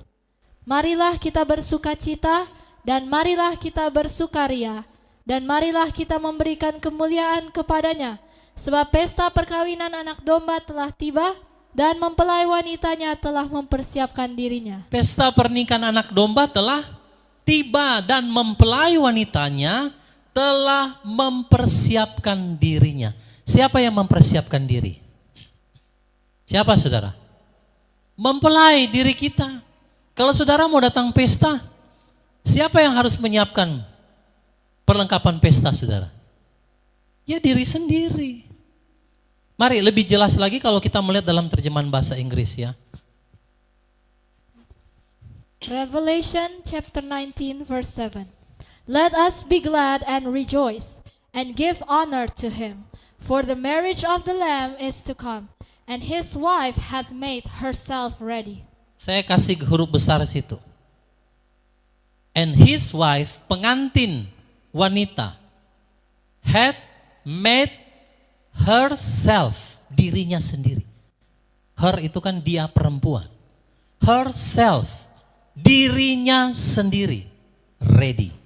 Marilah kita bersukacita dan marilah kita bersukaria dan marilah kita memberikan kemuliaan kepadanya, sebab pesta perkawinan anak domba telah tiba dan mempelai wanitanya telah mempersiapkan dirinya. Pesta pernikahan anak domba telah tiba dan mempelai wanitanya telah mempersiapkan dirinya. Siapa yang mempersiapkan diri? Siapa saudara? Mempelai diri kita. Kalau saudara mau datang pesta, siapa yang harus menyiapkan perlengkapan pesta saudara? Ya diri sendiri. Mari lebih jelas lagi kalau kita melihat dalam terjemahan bahasa Inggris ya. Revelation chapter 19 verse 7. Let us be glad and rejoice and give honor to him, for the marriage of the Lamb is to come, and his wife hath made herself ready. Saya kasih huruf besar situ. And his wife, pengantin wanita, had made herself, dirinya sendiri. Her itu kan dia perempuan. Herself, dirinya sendiri, ready.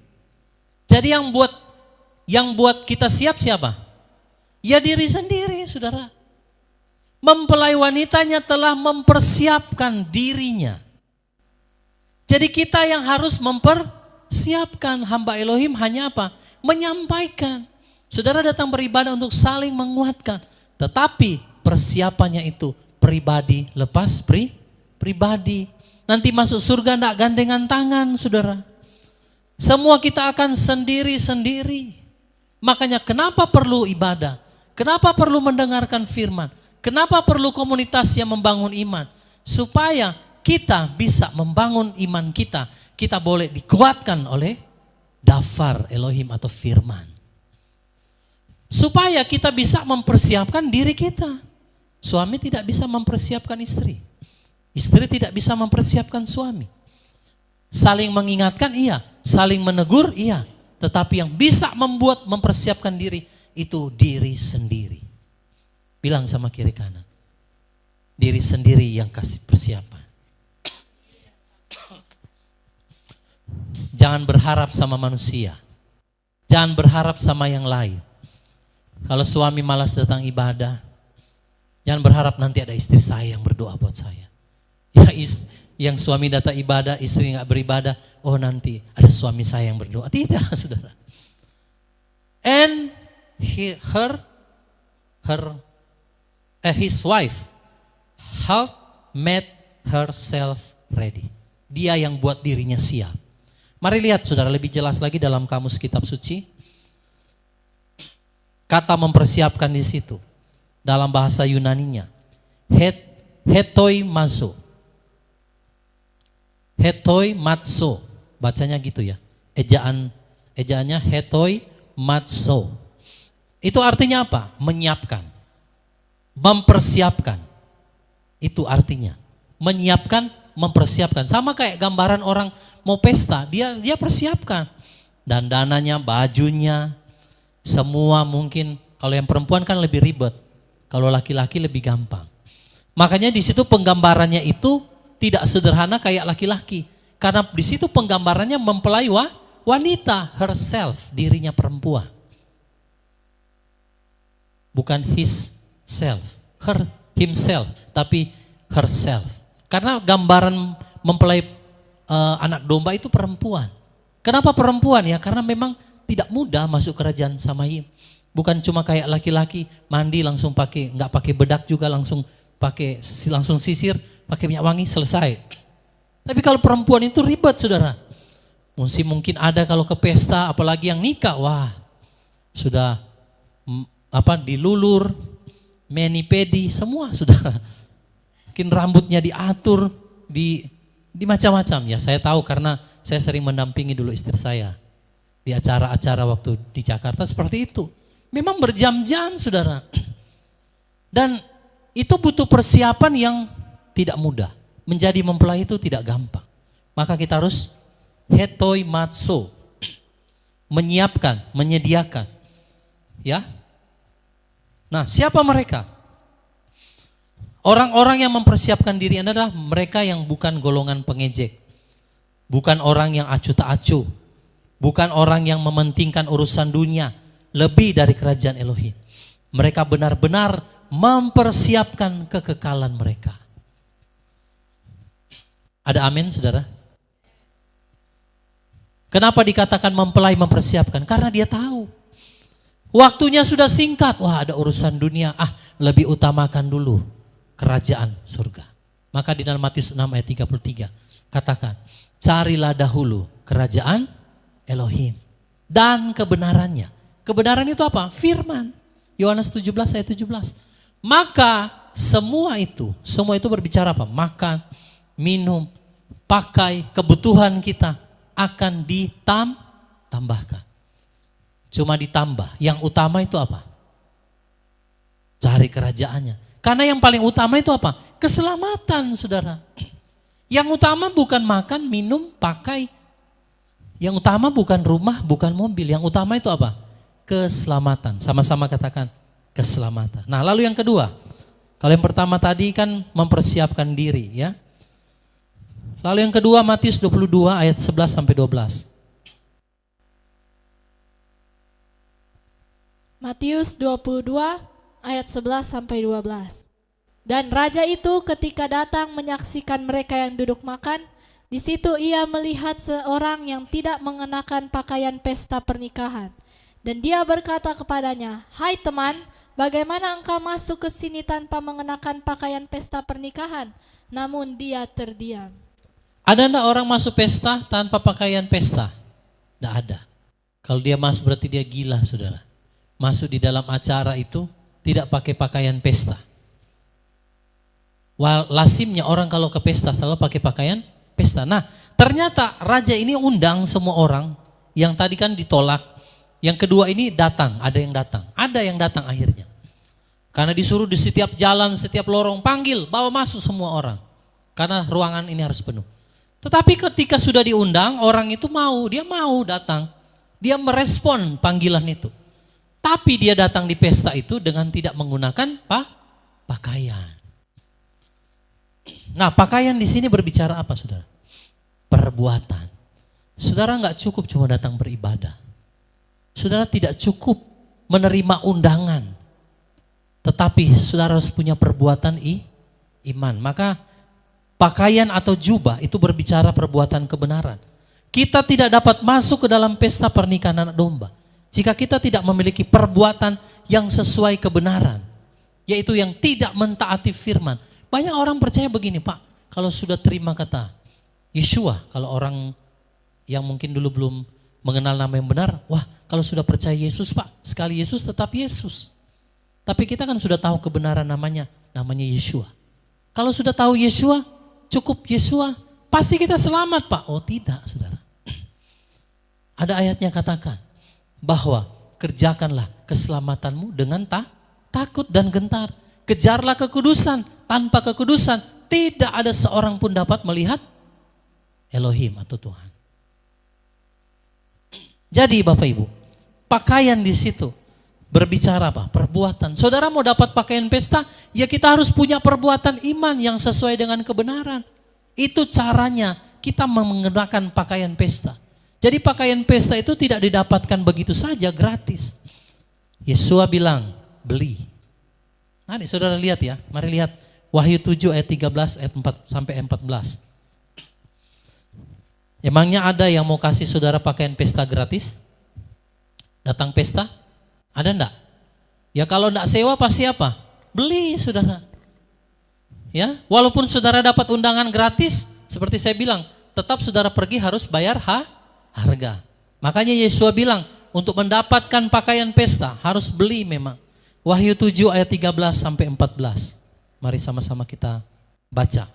Jadi yang buat kita siap siapa? Ya diri sendiri, saudara. Mempelai wanitanya telah mempersiapkan dirinya. Jadi kita yang harus mempersiapkan. Hamba Elohim hanya apa? Menyampaikan. Saudara datang beribadah untuk saling menguatkan. Tetapi persiapannya itu pribadi lepas pribadi. Nanti masuk surga enggak gandengan tangan, saudara. Semua kita akan sendiri-sendiri. Makanya kenapa perlu ibadah? Kenapa perlu mendengarkan firman? Kenapa perlu komunitas yang membangun iman? Supaya kita bisa membangun iman kita. Kita boleh dikuatkan oleh dafar Elohim atau firman. Supaya kita bisa mempersiapkan diri kita. Suami tidak bisa mempersiapkan istri. Istri tidak bisa mempersiapkan suami. Saling mengingatkan iya, saling menegur iya. Tetapi yang bisa mempersiapkan diri itu diri sendiri. Bilang sama kiri kanan. Diri sendiri yang kasih persiapan. Jangan berharap sama manusia. Jangan berharap sama yang lain. Kalau suami malas datang ibadah, jangan berharap nanti ada istri saya yang berdoa buat saya. Ya yang suami datang ibadah, istri nggak beribadah, oh nanti ada suami saya yang berdoa. Tidak, saudara. And his wife had made herself ready. Dia yang buat dirinya siap. Mari lihat saudara lebih jelas lagi dalam kamus kitab suci. Kata mempersiapkan di situ dalam bahasa Yunaninya hetoi mazo. Hetoi matso, bacanya gitu ya. Ejaannya hetoi matso. Itu artinya apa? Menyiapkan. Mempersiapkan. Itu artinya. Menyiapkan, mempersiapkan. Sama kayak gambaran orang mau pesta, dia persiapkan. Dandananya, bajunya, semua mungkin. Kalau yang perempuan kan lebih ribet. Kalau laki-laki lebih gampang. Makanya di situ penggambarannya itu tidak sederhana kayak laki-laki. Karena di situ penggambarannya mempelai wanita, herself, dirinya perempuan. Bukan his self, himself, tapi herself. Karena gambaran mempelai anak domba itu perempuan. Kenapa perempuan ya? Karena memang tidak mudah masuk kerajaan Samayim. Bukan cuma kayak laki-laki mandi langsung nggak pakai bedak juga langsung sisir, pakai minyak wangi selesai. Tapi kalau perempuan itu ribet saudara. Mungkin ada kalau ke pesta, apalagi yang nikah, wah sudah dilulur, mani-pedi, semua sudah. Mungkin rambutnya diatur, di macam-macam ya. Saya tahu karena saya sering mendampingi dulu istri saya di acara-acara waktu di Jakarta seperti itu. Memang berjam-jam saudara. Dan itu butuh persiapan yang tidak mudah. Menjadi mempelai itu tidak gampang. Maka kita harus hetoi matso. Menyiapkan, menyediakan. Ya. Nah, siapa mereka? Orang-orang yang mempersiapkan diri adalah mereka yang bukan golongan pengejek. Bukan orang yang acuh tak acuh. Bukan orang yang mementingkan urusan dunia lebih dari kerajaan Elohim. Mereka benar-benar mempersiapkan kekekalan mereka. Ada amin saudara? Kenapa dikatakan mempelai mempersiapkan? Karena dia tahu. Waktunya sudah singkat. Wah ada urusan dunia. Lebih utamakan dulu kerajaan surga. Maka di dalam Matius 6 ayat 33 katakan, carilah dahulu kerajaan Elohim dan kebenarannya. Kebenaran itu apa? Firman. Yohanes 17 ayat 17. Maka semua itu berbicara apa? Makan, minum, pakai, kebutuhan kita akan ditambahkan. Cuma ditambah. Yang utama itu apa? Cari kerajaannya. Karena yang paling utama itu apa? Keselamatan saudara. Yang utama bukan makan, minum, pakai. Yang utama bukan rumah, bukan mobil. Yang utama itu apa? Keselamatan. Sama-sama katakan keselamatan. Nah lalu yang kedua. Kalau yang pertama tadi kan mempersiapkan diri ya. Lalu yang kedua Matius 22 ayat 11 sampai 12. Matius 22 ayat 11 sampai 12. Dan raja itu ketika datang menyaksikan mereka yang duduk makan, di situ ia melihat seorang yang tidak mengenakan pakaian pesta pernikahan. Dan dia berkata kepadanya, "Hai teman, bagaimana engkau masuk ke sini tanpa mengenakan pakaian pesta pernikahan?" Namun dia terdiam. Ada enggak orang masuk pesta tanpa pakaian pesta? Tidak ada. Kalau dia masuk berarti dia gila, saudara. Masuk di dalam acara itu tidak pakai pakaian pesta. Lazimnya orang kalau ke pesta selalu pakai pakaian pesta. Nah, ternyata raja ini undang semua orang. Yang tadi kan ditolak. Yang kedua ini datang, ada yang datang. Ada yang datang akhirnya. Karena disuruh di setiap jalan, setiap lorong, panggil, bawa masuk semua orang. Karena ruangan ini harus penuh. Tetapi ketika sudah diundang, orang itu dia mau datang. Dia merespon panggilan itu. Tapi dia datang di pesta itu dengan tidak menggunakan pakaian. Nah, pakaian di sini berbicara apa, saudara? Perbuatan. Saudara nggak cukup cuma datang beribadah. Saudara tidak cukup menerima undangan. Tetapi saudara harus punya perbuatan iman. Maka pakaian atau jubah itu berbicara perbuatan kebenaran. Kita tidak dapat masuk ke dalam pesta pernikahan anak domba jika kita tidak memiliki perbuatan yang sesuai kebenaran, yaitu yang tidak mentaati firman. Banyak orang percaya begini, Pak, kalau sudah terima kata Yeshua, kalau orang yang mungkin dulu belum mengenal nama yang benar, wah kalau sudah percaya Yesus, Pak, sekali Yesus tetap Yesus. Tapi kita kan sudah tahu kebenaran namanya Yeshua. Kalau sudah tahu Yeshua, cukup Yeshua, pasti kita selamat, Pak. Oh tidak, saudara. Ada ayatnya katakan bahwa kerjakanlah keselamatanmu dengan takut dan gentar. Kejarlah kekudusan, tanpa kekudusan tidak ada seorang pun dapat melihat Elohim atau Tuhan. Jadi Bapak Ibu, pakaian di situ berbicara apa? Perbuatan. Saudara mau dapat pakaian pesta, ya kita harus punya perbuatan iman yang sesuai dengan kebenaran. Itu caranya kita menggunakan pakaian pesta. Jadi pakaian pesta itu tidak didapatkan begitu saja gratis. Yesua bilang, beli. Nah, saudara lihat ya, mari lihat Wahyu 7 ayat 13 ayat 4 sampai 14. Emangnya ada yang mau kasih saudara pakaian pesta gratis? Datang pesta? Ada enggak? Ya kalau enggak sewa pasti apa? Beli, saudara. Ya, walaupun saudara dapat undangan gratis, seperti saya bilang, tetap saudara pergi harus bayar harga. Makanya Yesua bilang, untuk mendapatkan pakaian pesta harus beli memang. Wahyu 7 ayat 13 sampai 14. Mari sama-sama kita baca.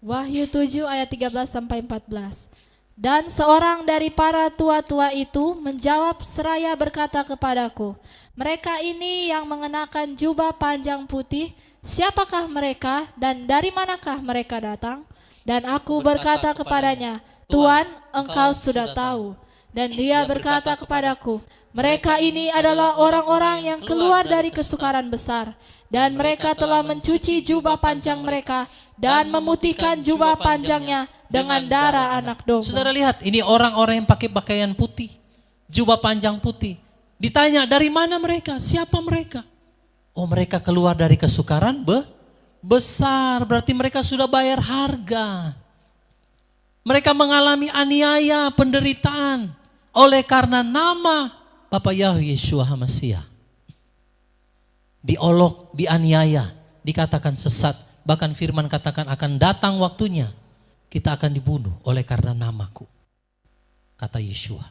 Wahyu 7 ayat 13 sampai 14. Dan seorang dari para tua-tua itu menjawab seraya berkata kepadaku, "Mereka ini yang mengenakan jubah panjang putih, siapakah mereka dan dari manakah mereka datang?" Dan aku berkata kepadanya, "Tuhan, engkau sudah tahu." Dan dia berkata kepadaku, "Mereka ini adalah orang-orang yang keluar dari kesukaran besar, dan mereka telah mencuci jubah panjang mereka dan memutihkan jubah panjangnya dengan darah anak domba." Saudara lihat, ini orang-orang yang pakai pakaian putih, jubah panjang putih. Ditanya, dari mana mereka? Siapa mereka? Oh, mereka keluar dari kesukaran besar, berarti mereka sudah bayar harga. Mereka mengalami aniaya, penderitaan oleh karena nama Bapak Yahweh Yeshua HaMashiach. Diolok, dianiaya, dikatakan sesat, bahkan firman katakan akan datang waktunya kita akan dibunuh oleh karena namaku, kata Yeshua.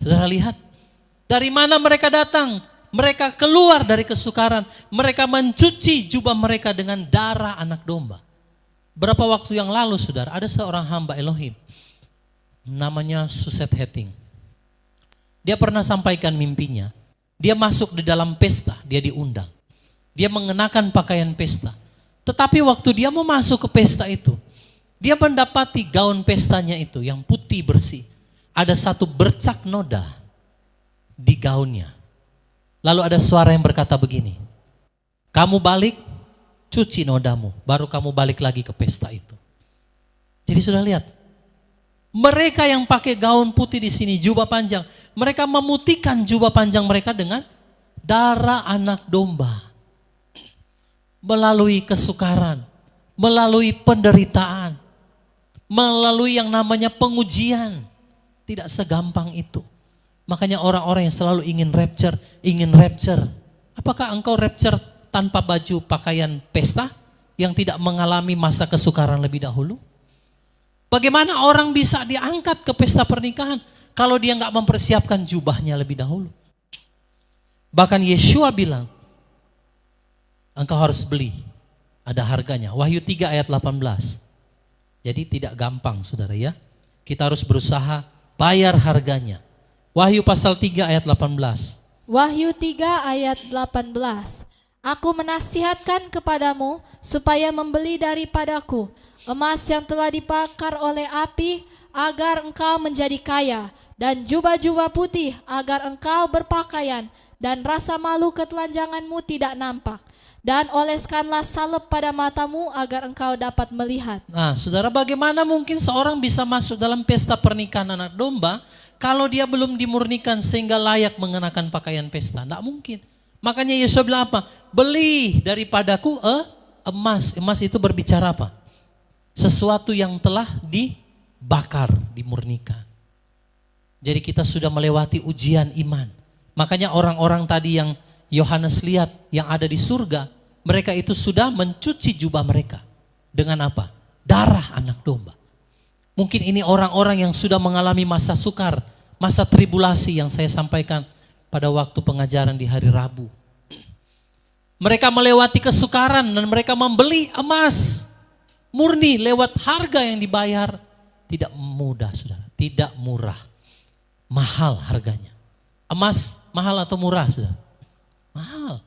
Saudara lihat, dari mana mereka datang? Mereka keluar dari kesukaran, mereka mencuci jubah mereka dengan darah anak domba. Berapa waktu yang lalu, saudara, ada seorang hamba Elohim, namanya Suset Heting. Dia pernah sampaikan mimpinya, dia masuk di dalam pesta, dia diundang. Dia mengenakan pakaian pesta. Tetapi waktu dia mau masuk ke pesta itu, dia mendapati gaun pestanya itu yang putih bersih. Ada satu bercak noda di gaunnya. Lalu ada suara yang berkata begini, "Kamu balik, cuci nodamu, baru kamu balik lagi ke pesta itu." Jadi sudah lihat, mereka yang pakai gaun putih di sini, jubah panjang, mereka memutihkan jubah panjang mereka dengan darah anak domba. Melalui kesukaran, melalui penderitaan, melalui yang namanya pengujian. Tidak segampang itu. Makanya orang-orang yang selalu ingin rapture. Apakah engkau rapture tanpa baju pakaian pesta yang tidak mengalami masa kesukaran lebih dahulu? Bagaimana orang bisa diangkat ke pesta pernikahan kalau dia nggak mempersiapkan jubahnya lebih dahulu? Bahkan Yeshua bilang, engkau harus beli, ada harganya. Wahyu 3 ayat 18. Jadi tidak gampang saudara ya. Kita harus berusaha bayar harganya. Wahyu pasal 3 ayat 18. Wahyu 3 ayat 18. Aku menasihatkan kepadamu supaya membeli daripadaku emas yang telah dibakar oleh api agar engkau menjadi kaya, dan jubah-jubah putih agar engkau berpakaian dan rasa malu ketelanjanganmu tidak nampak. Dan oleskanlah salep pada matamu agar engkau dapat melihat. Nah, saudara, bagaimana mungkin seorang bisa masuk dalam pesta pernikahan anak domba kalau dia belum dimurnikan sehingga layak mengenakan pakaian pesta? Tidak mungkin. Makanya Yesus bilang apa? Beli daripadaku emas. Emas itu berbicara apa? Sesuatu yang telah dibakar, dimurnikan. Jadi kita sudah melewati ujian iman. Makanya orang-orang tadi yang Yohanes lihat yang ada di surga, mereka itu sudah mencuci jubah mereka. Dengan apa? Darah anak domba. Mungkin ini orang-orang yang sudah mengalami masa sukar, masa tribulasi yang saya sampaikan pada waktu pengajaran di hari Rabu. Mereka melewati kesukaran dan mereka membeli emas murni lewat harga yang dibayar. Tidak mudah saudara, tidak murah. Mahal harganya. Emas mahal atau murah saudara? Mahal.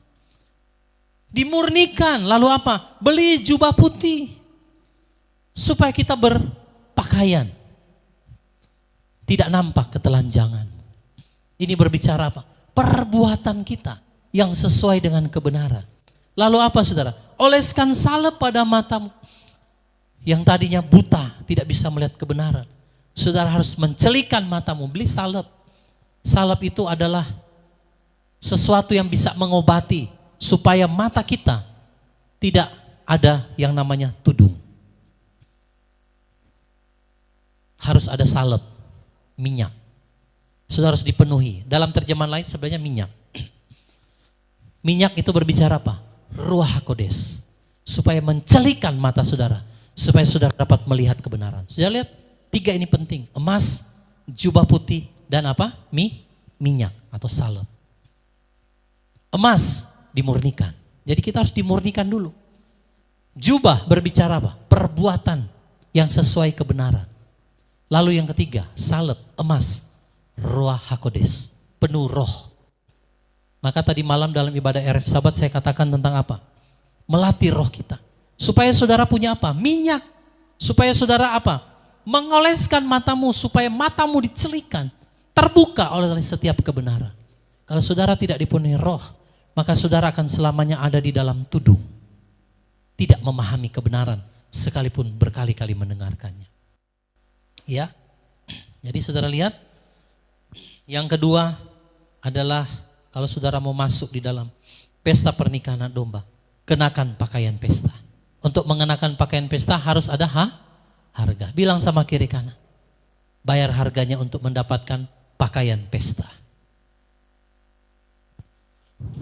Dimurnikan, lalu apa? Beli jubah putih supaya kita berpakaian, tidak nampak ketelanjangan. Ini berbicara apa? Perbuatan kita yang sesuai dengan kebenaran. Lalu apa saudara? Oleskan salep pada matamu yang tadinya buta, tidak bisa melihat kebenaran. Saudara harus mencelikan matamu, beli salep. Salep itu adalah sesuatu yang bisa mengobati supaya mata kita tidak ada yang namanya tudung. Harus ada salep, minyak. Saudara harus dipenuhi. Dalam terjemahan lain sebenarnya minyak. Minyak itu berbicara apa? Ruach HaKodes. Supaya mencelikan mata saudara. Supaya saudara dapat melihat kebenaran. Saudara lihat, 3 ini penting. Emas, jubah putih, dan apa? Minyak atau salep. Emas dimurnikan. Jadi kita harus dimurnikan dulu. Jubah berbicara apa? Perbuatan yang sesuai kebenaran. Lalu yang ketiga, salep, emas, Ruach HaKodes, penuh roh. Maka tadi malam dalam ibadah RF Sabat saya katakan tentang apa? Melatih roh kita. Supaya saudara punya apa? Minyak. Supaya saudara apa? Mengoleskan matamu supaya matamu dicelikan. Terbuka oleh setiap kebenaran. Kalau saudara tidak dipenuhi roh, maka saudara akan selamanya ada di dalam tudung. Tidak memahami kebenaran sekalipun berkali-kali mendengarkannya. Ya. Jadi saudara lihat, yang kedua adalah kalau saudara mau masuk di dalam pesta pernikahan anak domba, kenakan pakaian pesta. Untuk mengenakan pakaian pesta harus ada harga. Bilang sama kiri kanan, bayar harganya untuk mendapatkan pakaian pesta.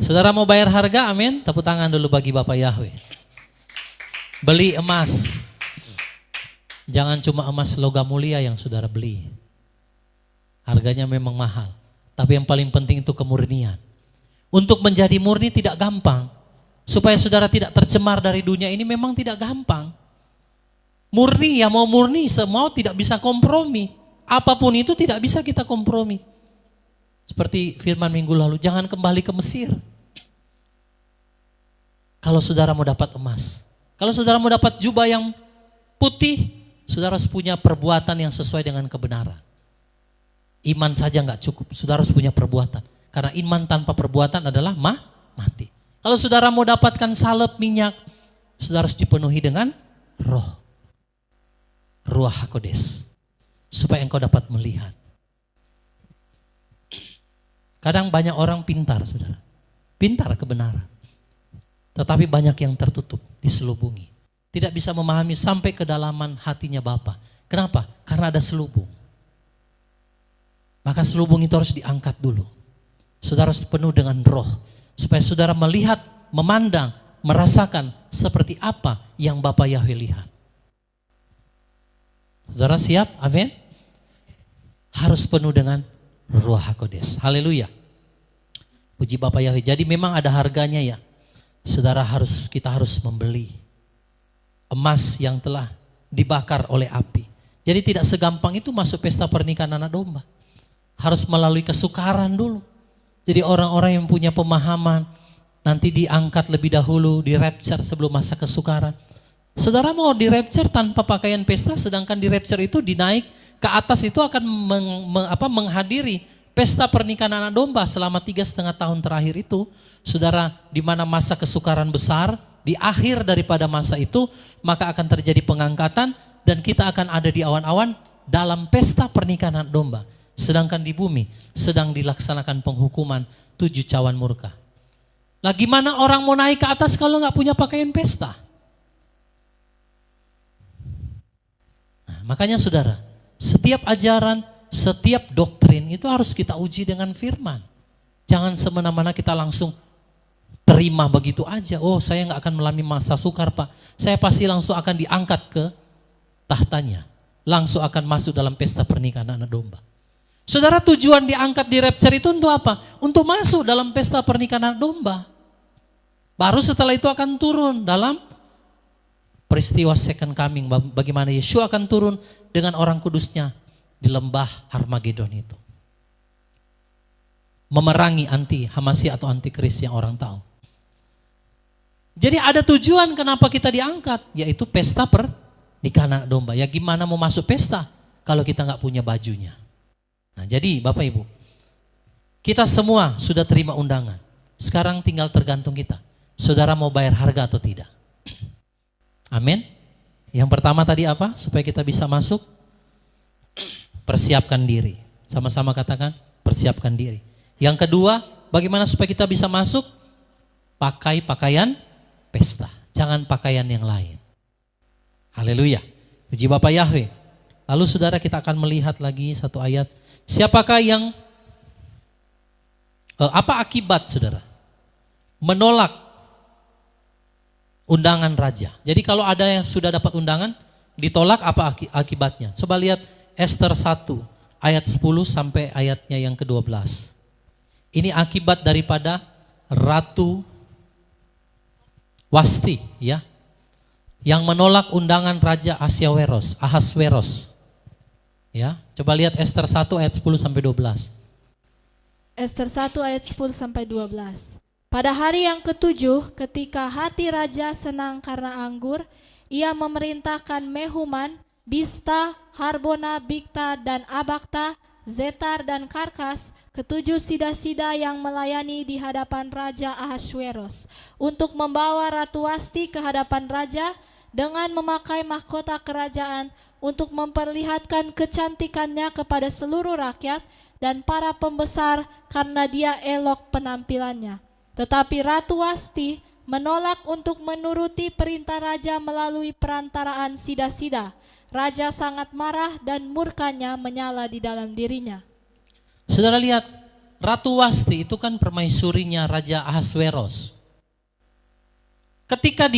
Saudara mau bayar harga, amin? Tepuk tangan dulu bagi Bapak Yahweh. Beli emas. Jangan cuma emas logam mulia yang saudara beli. Harganya memang mahal. Tapi yang paling penting itu kemurnian. Untuk menjadi murni tidak gampang. Supaya saudara tidak tercemar dari dunia ini memang tidak gampang. Murni ya mau murni, semua tidak bisa kompromi. Apapun itu tidak bisa kita kompromi. Seperti firman minggu lalu, jangan kembali ke Mesir. Kalau saudara mau dapat emas, kalau saudara mau dapat jubah yang putih, saudara harus punya perbuatan yang sesuai dengan kebenaran. Iman saja nggak cukup, saudara harus punya perbuatan. Karena iman tanpa perbuatan adalah mati. Kalau saudara mau dapatkan salep minyak, saudara harus dipenuhi dengan roh. Ruach HaKodes. Supaya engkau dapat melihat. Kadang banyak orang pintar, saudara. Pintar kebenaran. Tetapi banyak yang tertutup, diselubungi. Tidak bisa memahami sampai kedalaman hatinya Bapa. Kenapa? Karena ada selubung. Maka selubung itu harus diangkat dulu. Saudara harus penuh dengan roh. Supaya saudara melihat, memandang, merasakan seperti apa yang Bapa Yahweh lihat. Saudara siap? Amin. Harus penuh dengan Ruach HaKodes. Haleluya. Puji Bapa Yahweh. Jadi memang ada harganya ya. Saudara kita harus membeli emas yang telah dibakar oleh api. Jadi tidak segampang itu masuk pesta pernikahan anak domba. Harus melalui kesukaran dulu. Jadi orang-orang yang punya pemahaman nanti diangkat lebih dahulu, di rapture sebelum masa kesukaran. Saudara mau di rapture tanpa pakaian pesta, sedangkan di rapture itu dinaik ke atas itu akan menghadiri pesta pernikahan anak domba selama 3,5 tahun terakhir itu. Saudara, di mana masa kesukaran besar, di akhir daripada masa itu, maka akan terjadi pengangkatan dan kita akan ada di awan-awan dalam pesta pernikahan anak domba. Sedangkan di bumi sedang dilaksanakan penghukuman 7 cawan murka. Lah gimana orang mau naik ke atas kalau nggak punya pakaian pesta? Nah, makanya saudara, setiap ajaran, setiap doktrin itu harus kita uji dengan firman. Jangan semena-mena kita langsung terima begitu aja. Oh, saya nggak akan mengalami masa sukar, Pak. Saya pasti langsung akan diangkat ke tahtanya. Langsung akan masuk dalam pesta pernikahan anak domba. Saudara, tujuan diangkat di rapture itu untuk apa? Untuk masuk dalam pesta pernikahan anak domba. Baru setelah itu akan turun dalam peristiwa second coming. Bagaimana Yeshua akan turun dengan orang kudusnya di lembah Harmagedon itu. Memerangi anti Hamasi atau antikris yang orang tahu. Jadi ada tujuan kenapa kita diangkat, yaitu pesta pernikahan anak domba. Ya gimana mau masuk pesta kalau kita nggak punya bajunya. Nah, jadi Bapak Ibu, kita semua sudah terima undangan. Sekarang tinggal tergantung kita. Saudara mau bayar harga atau tidak? Amin. Yang pertama tadi apa? Supaya kita bisa masuk, persiapkan diri. Sama-sama katakan, persiapkan diri. Yang kedua, bagaimana supaya kita bisa masuk? Pakai pakaian pesta. Jangan pakaian yang lain. Haleluya. Puji Bapa Yahweh. Lalu saudara, kita akan melihat lagi satu ayat. Siapakah yang, apa akibat saudara? Menolak undangan raja. Jadi kalau ada yang sudah dapat undangan, ditolak, apa akibatnya? Coba lihat Ester 1 ayat 10 sampai ayatnya yang ke-12. Ini akibat daripada Ratu Wasti ya, yang menolak undangan Raja Ahasweros. Ya, coba lihat Ester 1 ayat 10 sampai 12. Ester 1 ayat 10 sampai 12. Pada hari yang ke-7, ketika hati raja senang karena anggur, ia memerintahkan Mehuman, Bista, Harbona, Bigta, dan Abagta, Zetar, dan Karkas, ke-7 sida-sida yang melayani di hadapan Raja Ahasweros, untuk membawa Ratu Wasti ke hadapan raja dengan memakai mahkota kerajaan, untuk memperlihatkan kecantikannya kepada seluruh rakyat dan para pembesar karena dia elok penampilannya. Tetapi Ratu Wasti menolak untuk menuruti perintah raja melalui perantaraan sida-sida. Raja sangat marah dan murkanya menyala di dalam dirinya. Saudara lihat, Ratu Wasti itu kan permaisurinya Raja Ahasweros. Ketika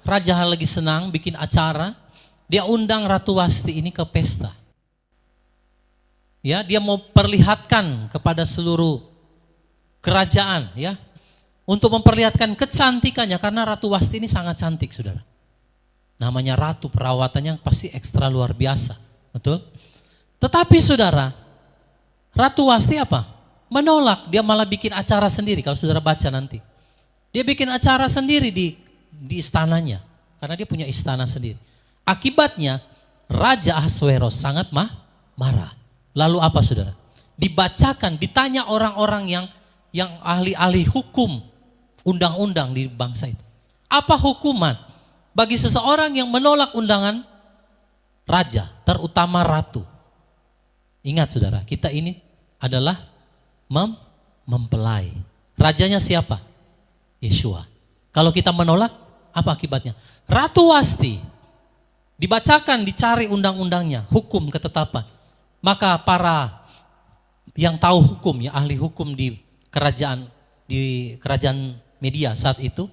raja lagi senang bikin acara, dia undang Ratu Wasti ini ke pesta. Ya, dia mau perlihatkan kepada seluruh kerajaan ya, untuk memperlihatkan kecantikannya karena Ratu Wasti ini sangat cantik, saudara. Namanya ratu, perawatannya pasti ekstra luar biasa, betul? Tetapi saudara, Ratu Wasti apa? Menolak, dia malah bikin acara sendiri. Kalau saudara baca nanti, dia bikin acara sendiri di istananya, karena dia punya istana sendiri. Akibatnya Raja Ahasweros sangat marah. Lalu apa saudara? Dibacakan, ditanya orang-orang yang ahli-ahli hukum undang-undang di bangsa itu. Apa hukuman bagi seseorang yang menolak undangan raja, terutama ratu? Ingat saudara, kita ini adalah mempelai. Rajanya siapa? Yeshua. Kalau kita menolak, apa akibatnya? Ratu Wasti dibacakan, dicari undang-undangnya, hukum ketetapan. Maka para yang tahu hukum ya, ahli hukum di kerajaan Media saat itu,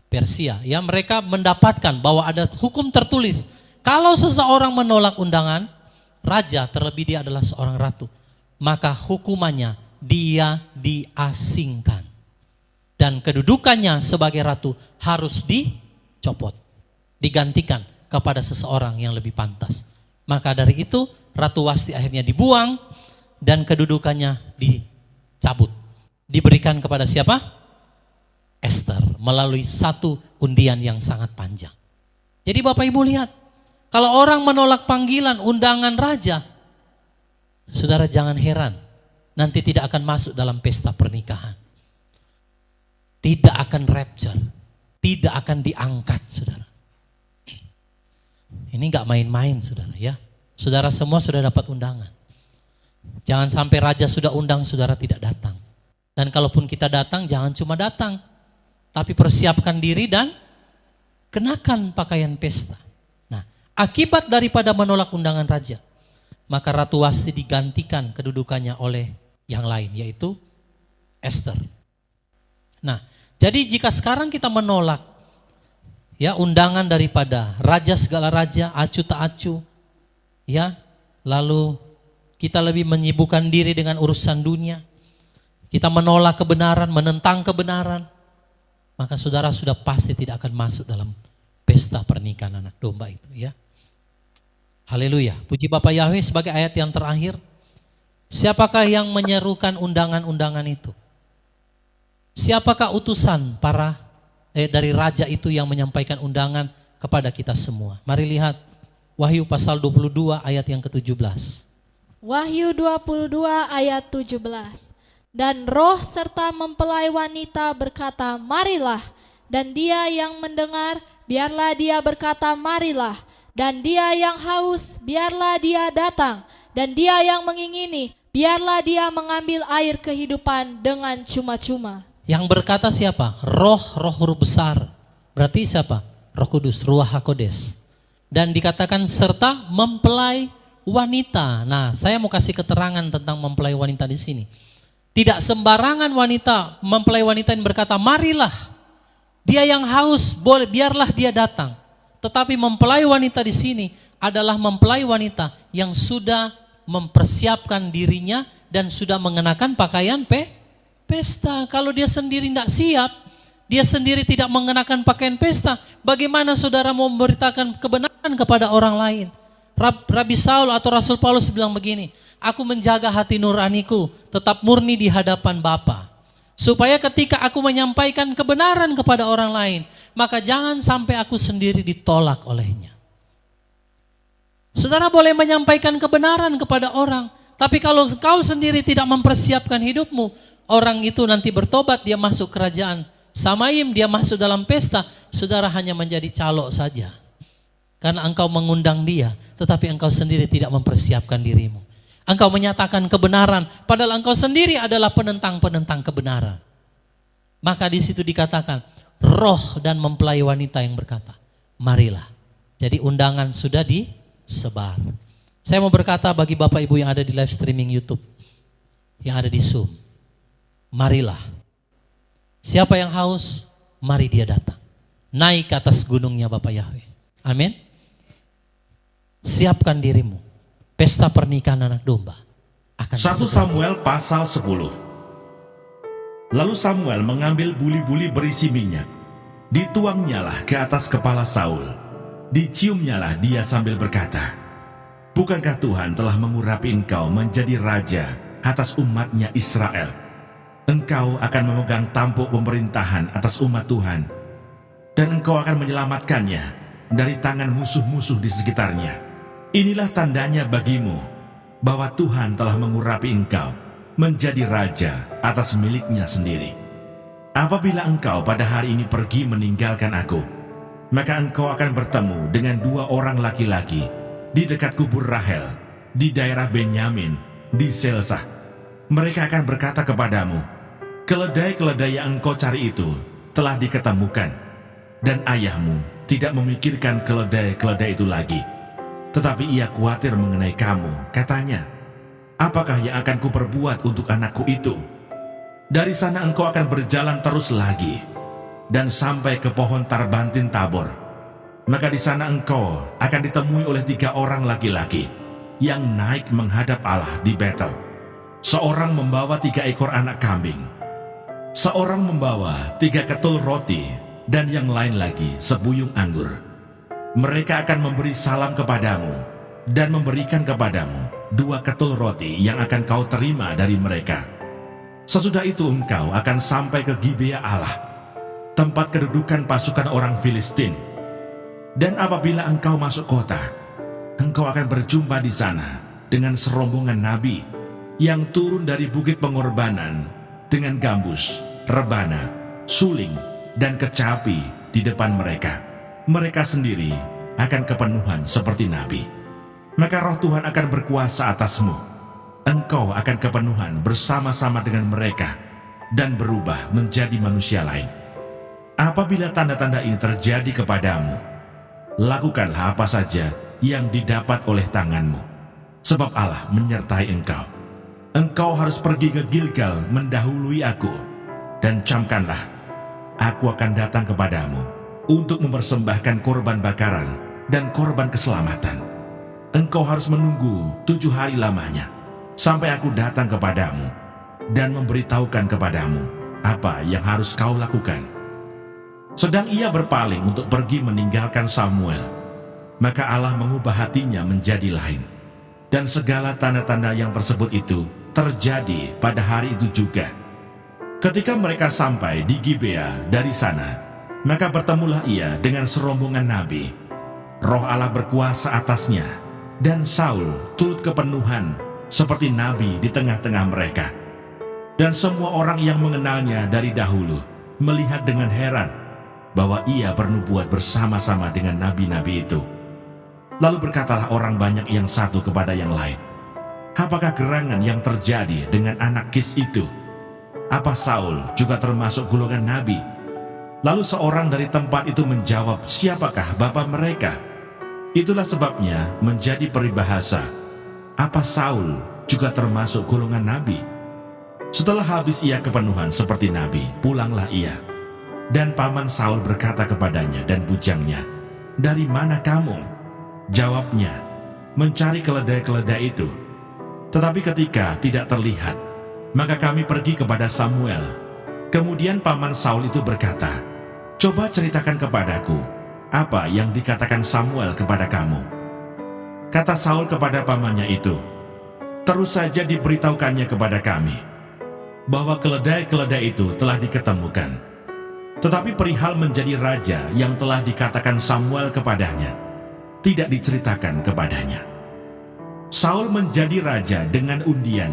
Persia, ya, mereka mendapatkan bahwa ada hukum tertulis. Kalau seseorang menolak undangan raja, terlebih dia adalah seorang ratu, maka hukumannya dia diasingkan. Dan kedudukannya sebagai ratu harus dicopot, digantikan kepada seseorang yang lebih pantas. Maka dari itu Ratu Wasti akhirnya dibuang dan kedudukannya dicabut. Diberikan kepada siapa? Esther, melalui satu undian yang sangat panjang. Jadi Bapak Ibu lihat, kalau orang menolak panggilan undangan raja, saudara jangan heran, nanti tidak akan masuk dalam pesta pernikahan. Tidak akan rapture, tidak akan diangkat, saudara. Ini gak main-main, saudara ya. Saudara semua sudah dapat undangan. Jangan sampai raja sudah undang, saudara tidak datang. Dan kalaupun kita datang, jangan cuma datang, tapi persiapkan diri dan kenakan pakaian pesta. Nah, akibat daripada menolak undangan raja, maka Ratu Wasti digantikan kedudukannya oleh yang lain, yaitu Esther. Nah, jadi jika sekarang kita menolak ya undangan daripada raja segala raja, acu tak acu, ya, lalu kita lebih menyibukkan diri dengan urusan dunia, kita menolak kebenaran, menentang kebenaran, maka saudara sudah pasti tidak akan masuk dalam pesta pernikahan anak domba itu, ya. Haleluya. Puji Bapa Yahweh. Sebagai ayat yang terakhir, siapakah yang menyerukan undangan-undangan itu? Siapakah utusan dari raja itu yang menyampaikan undangan kepada kita semua? Mari lihat Wahyu pasal 22 ayat yang ke-17. Wahyu 22 ayat 17. Dan roh serta mempelai wanita berkata, marilah. Dan dia yang mendengar, biarlah dia berkata, marilah. Dan dia yang haus, biarlah dia datang. Dan dia yang mengingini, biarlah dia mengambil air kehidupan dengan cuma-cuma. Yang berkata siapa? Roh huruf besar. Berarti siapa? Roh Kudus, Ruach HaKodes. Dan dikatakan serta mempelai wanita. Nah, saya mau kasih keterangan tentang mempelai wanita di sini. Tidak sembarangan mempelai wanita yang berkata, marilah. Dia yang haus, biarlah dia datang. Tetapi mempelai wanita di sini adalah mempelai wanita yang sudah mempersiapkan dirinya dan sudah mengenakan pakaian pesta. Kalau dia sendiri tidak siap, dia sendiri tidak mengenakan pakaian pesta, bagaimana saudara mau memberitakan kebenaran kepada orang lain? Rabi Saul atau Rasul Paulus bilang begini, aku menjaga hati nuraniku tetap murni di hadapan Bapa, supaya ketika aku menyampaikan kebenaran kepada orang lain, maka jangan sampai aku sendiri ditolak olehnya. Saudara boleh menyampaikan kebenaran kepada orang, tapi kalau kau sendiri tidak mempersiapkan hidupmu, orang itu nanti bertobat, dia masuk kerajaan Samayim, dia masuk dalam pesta, saudara hanya menjadi calo saja. Karena engkau mengundang dia, tetapi engkau sendiri tidak mempersiapkan dirimu. Engkau menyatakan kebenaran, padahal engkau sendiri adalah penentang-penentang kebenaran. Maka di situ dikatakan, roh dan mempelai wanita yang berkata, marilah. Jadi undangan sudah disebar. Saya mau berkata bagi Bapak Ibu yang ada di live streaming YouTube, yang ada di Zoom, marilah. Siapa yang haus, mari dia datang. Naik ke atas gunungnya Bapak Yahweh. Amin. Siapkan dirimu. Pesta pernikahan anak domba akan 1 Samuel pasal 10. Lalu Samuel mengambil buli-buli berisi minyak, dituangnyalah ke atas kepala Saul, diciumnyalah dia sambil berkata, bukankah Tuhan telah mengurapi engkau menjadi raja atas umatnya Israel? Engkau akan memegang tampuk pemerintahan atas umat Tuhan, dan engkau akan menyelamatkannya dari tangan musuh-musuh di sekitarnya. Inilah tandanya bagimu bahwa Tuhan telah mengurapi engkau menjadi raja atas miliknya sendiri. Apabila engkau pada hari ini pergi meninggalkan aku, maka engkau akan bertemu dengan 2 orang laki-laki di dekat kubur Rahel di daerah Benyamin di Selsah. Mereka akan berkata kepadamu, keledai-keledai yang engkau cari itu telah diketemukan, dan ayahmu tidak memikirkan keledai-keledai itu lagi, tetapi ia khawatir mengenai kamu. Katanya, apakah yang akan kuperbuat untuk anakku itu? Dari sana engkau akan berjalan terus lagi, dan sampai ke pohon Tarbantin Tabor. Maka di sana engkau akan ditemui oleh 3 orang laki-laki yang naik menghadap Allah di Betel. Seorang membawa 3 ekor anak kambing, seorang membawa 3 ketul roti, dan yang lain lagi sebuyung anggur. Mereka akan memberi salam kepadamu dan memberikan kepadamu 2 ketul roti yang akan kau terima dari mereka. Sesudah itu engkau akan sampai ke Gibea Allah, tempat kedudukan pasukan orang Filistin. Dan apabila engkau masuk kota, engkau akan berjumpa di sana dengan serombongan nabi yang turun dari bukit pengorbanan dengan gambus, rebana, suling, dan kecapi di depan mereka. Mereka sendiri akan kepenuhan seperti nabi. Maka roh Tuhan akan berkuasa atasmu. Engkau akan kepenuhan bersama-sama dengan mereka dan berubah menjadi manusia lain. Apabila tanda-tanda ini terjadi kepadamu, lakukanlah apa saja yang didapat oleh tanganmu, sebab Allah menyertai engkau. Engkau harus pergi ke Gilgal mendahului aku, dan camkanlah, aku akan datang kepadamu untuk mempersembahkan korban bakaran dan korban keselamatan. Engkau harus menunggu 7 hari lamanya, sampai aku datang kepadamu dan memberitahukan kepadamu apa yang harus kau lakukan. Sedang ia berpaling untuk pergi meninggalkan Samuel, maka Allah mengubah hatinya menjadi lain. Dan segala tanda-tanda yang tersebut itu terjadi pada hari itu juga. Ketika mereka sampai di Gibea dari sana, maka bertemulah ia dengan serombongan nabi. Roh Allah berkuasa atasnya, dan Saul turut kepenuhan seperti nabi di tengah-tengah mereka. Dan semua orang yang mengenalnya dari dahulu melihat dengan heran bahwa ia bernubuat bersama-sama dengan nabi-nabi itu. Lalu berkatalah orang banyak yang satu kepada yang lain, apakah gerangan yang terjadi dengan anak Kis itu? Apa Saul juga termasuk golongan nabi? Lalu seorang dari tempat itu menjawab, siapakah bapa mereka? Itulah sebabnya menjadi peribahasa, apa Saul juga termasuk golongan nabi? Setelah habis ia kepenuhan seperti nabi, pulanglah ia. Dan paman Saul berkata kepadanya dan bujangnya, dari mana kamu? Jawabnya, mencari keledai-keledai itu. Tetapi ketika tidak terlihat, maka kami pergi kepada Samuel. Kemudian paman Saul itu berkata, coba ceritakan kepadaku, apa yang dikatakan Samuel kepada kamu? Kata Saul kepada pamannya itu, terus saja diberitahukannya kepada kami, bahwa keledai-keledai itu telah diketemukan. Tetapi perihal menjadi raja yang telah dikatakan Samuel kepadanya, tidak diceritakan kepadanya. Saul menjadi raja dengan undian.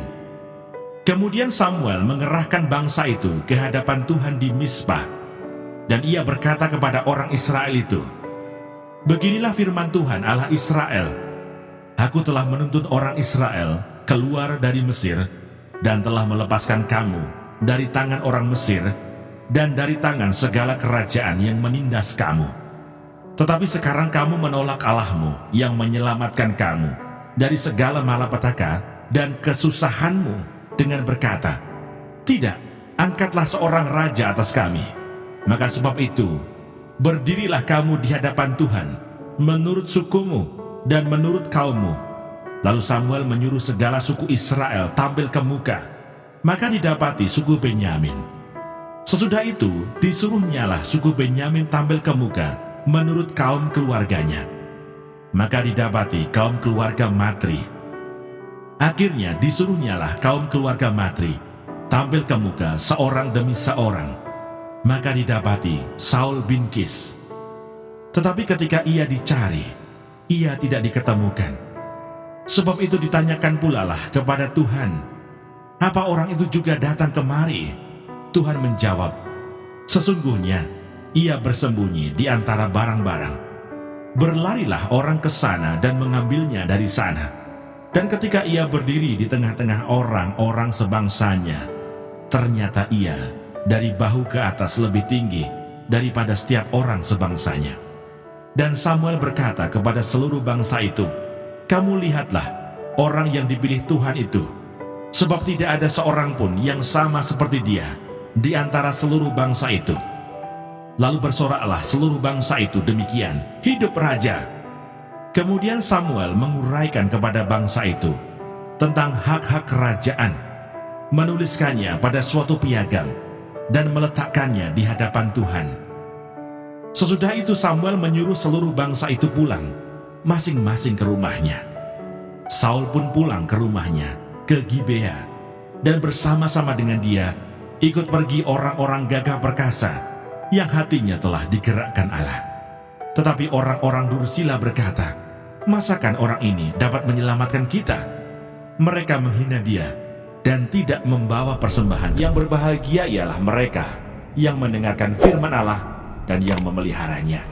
Kemudian Samuel mengerahkan bangsa itu ke hadapan Tuhan di Mizpah. Dan ia berkata kepada orang Israel itu, beginilah firman Tuhan Allah Israel, aku telah menuntun orang Israel keluar dari Mesir, dan telah melepaskan kamu dari tangan orang Mesir, dan dari tangan segala kerajaan yang menindas kamu. Tetapi sekarang kamu menolak Allahmu yang menyelamatkan kamu dari segala malapetaka dan kesusahanmu dengan berkata, tidak, angkatlah seorang raja atas kami. Maka sebab itu, berdirilah kamu di hadapan Tuhan, menurut sukumu dan menurut kaummu. Lalu Samuel menyuruh segala suku Israel tampil ke muka, maka didapati suku Benyamin. Sesudah itu, disuruhnyalah suku Benyamin tampil ke muka menurut kaum keluarganya. Maka didapati kaum keluarga Matri. Akhirnya disuruhnyalah kaum keluarga Matri tampil ke muka seorang demi seorang. Maka didapati Saul bin Kis. Tetapi ketika ia dicari, ia tidak diketemukan. Sebab itu ditanyakan pula lah kepada Tuhan, apa orang itu juga datang kemari? Tuhan menjawab, sesungguhnya ia bersembunyi di antara barang-barang. Berlarilah orang ke sana dan mengambilnya dari sana. Dan ketika ia berdiri di tengah-tengah orang-orang sebangsanya, ternyata ia dari bahu ke atas lebih tinggi daripada setiap orang sebangsanya. Dan Samuel berkata kepada seluruh bangsa itu, kamu lihatlah, orang yang dipilih Tuhan itu, sebab tidak ada seorang pun yang sama seperti dia di antara seluruh bangsa itu. Lalu bersoraklah seluruh bangsa itu demikian, hidup raja. Kemudian Samuel menguraikan kepada bangsa itu tentang hak-hak kerajaan, menuliskannya pada suatu piagam dan meletakkannya di hadapan Tuhan. Sesudah itu Samuel menyuruh seluruh bangsa itu pulang, masing-masing ke rumahnya. Saul pun pulang ke rumahnya, ke Gibea, dan bersama-sama dengan dia ikut pergi orang-orang gagah perkasa yang hatinya telah digerakkan Allah. Tetapi orang-orang dursila berkata, masakan orang ini dapat menyelamatkan kita? Mereka menghina dia dan tidak membawa persembahan. Yang berbahagia ialah mereka yang mendengarkan firman Allah dan yang memeliharanya.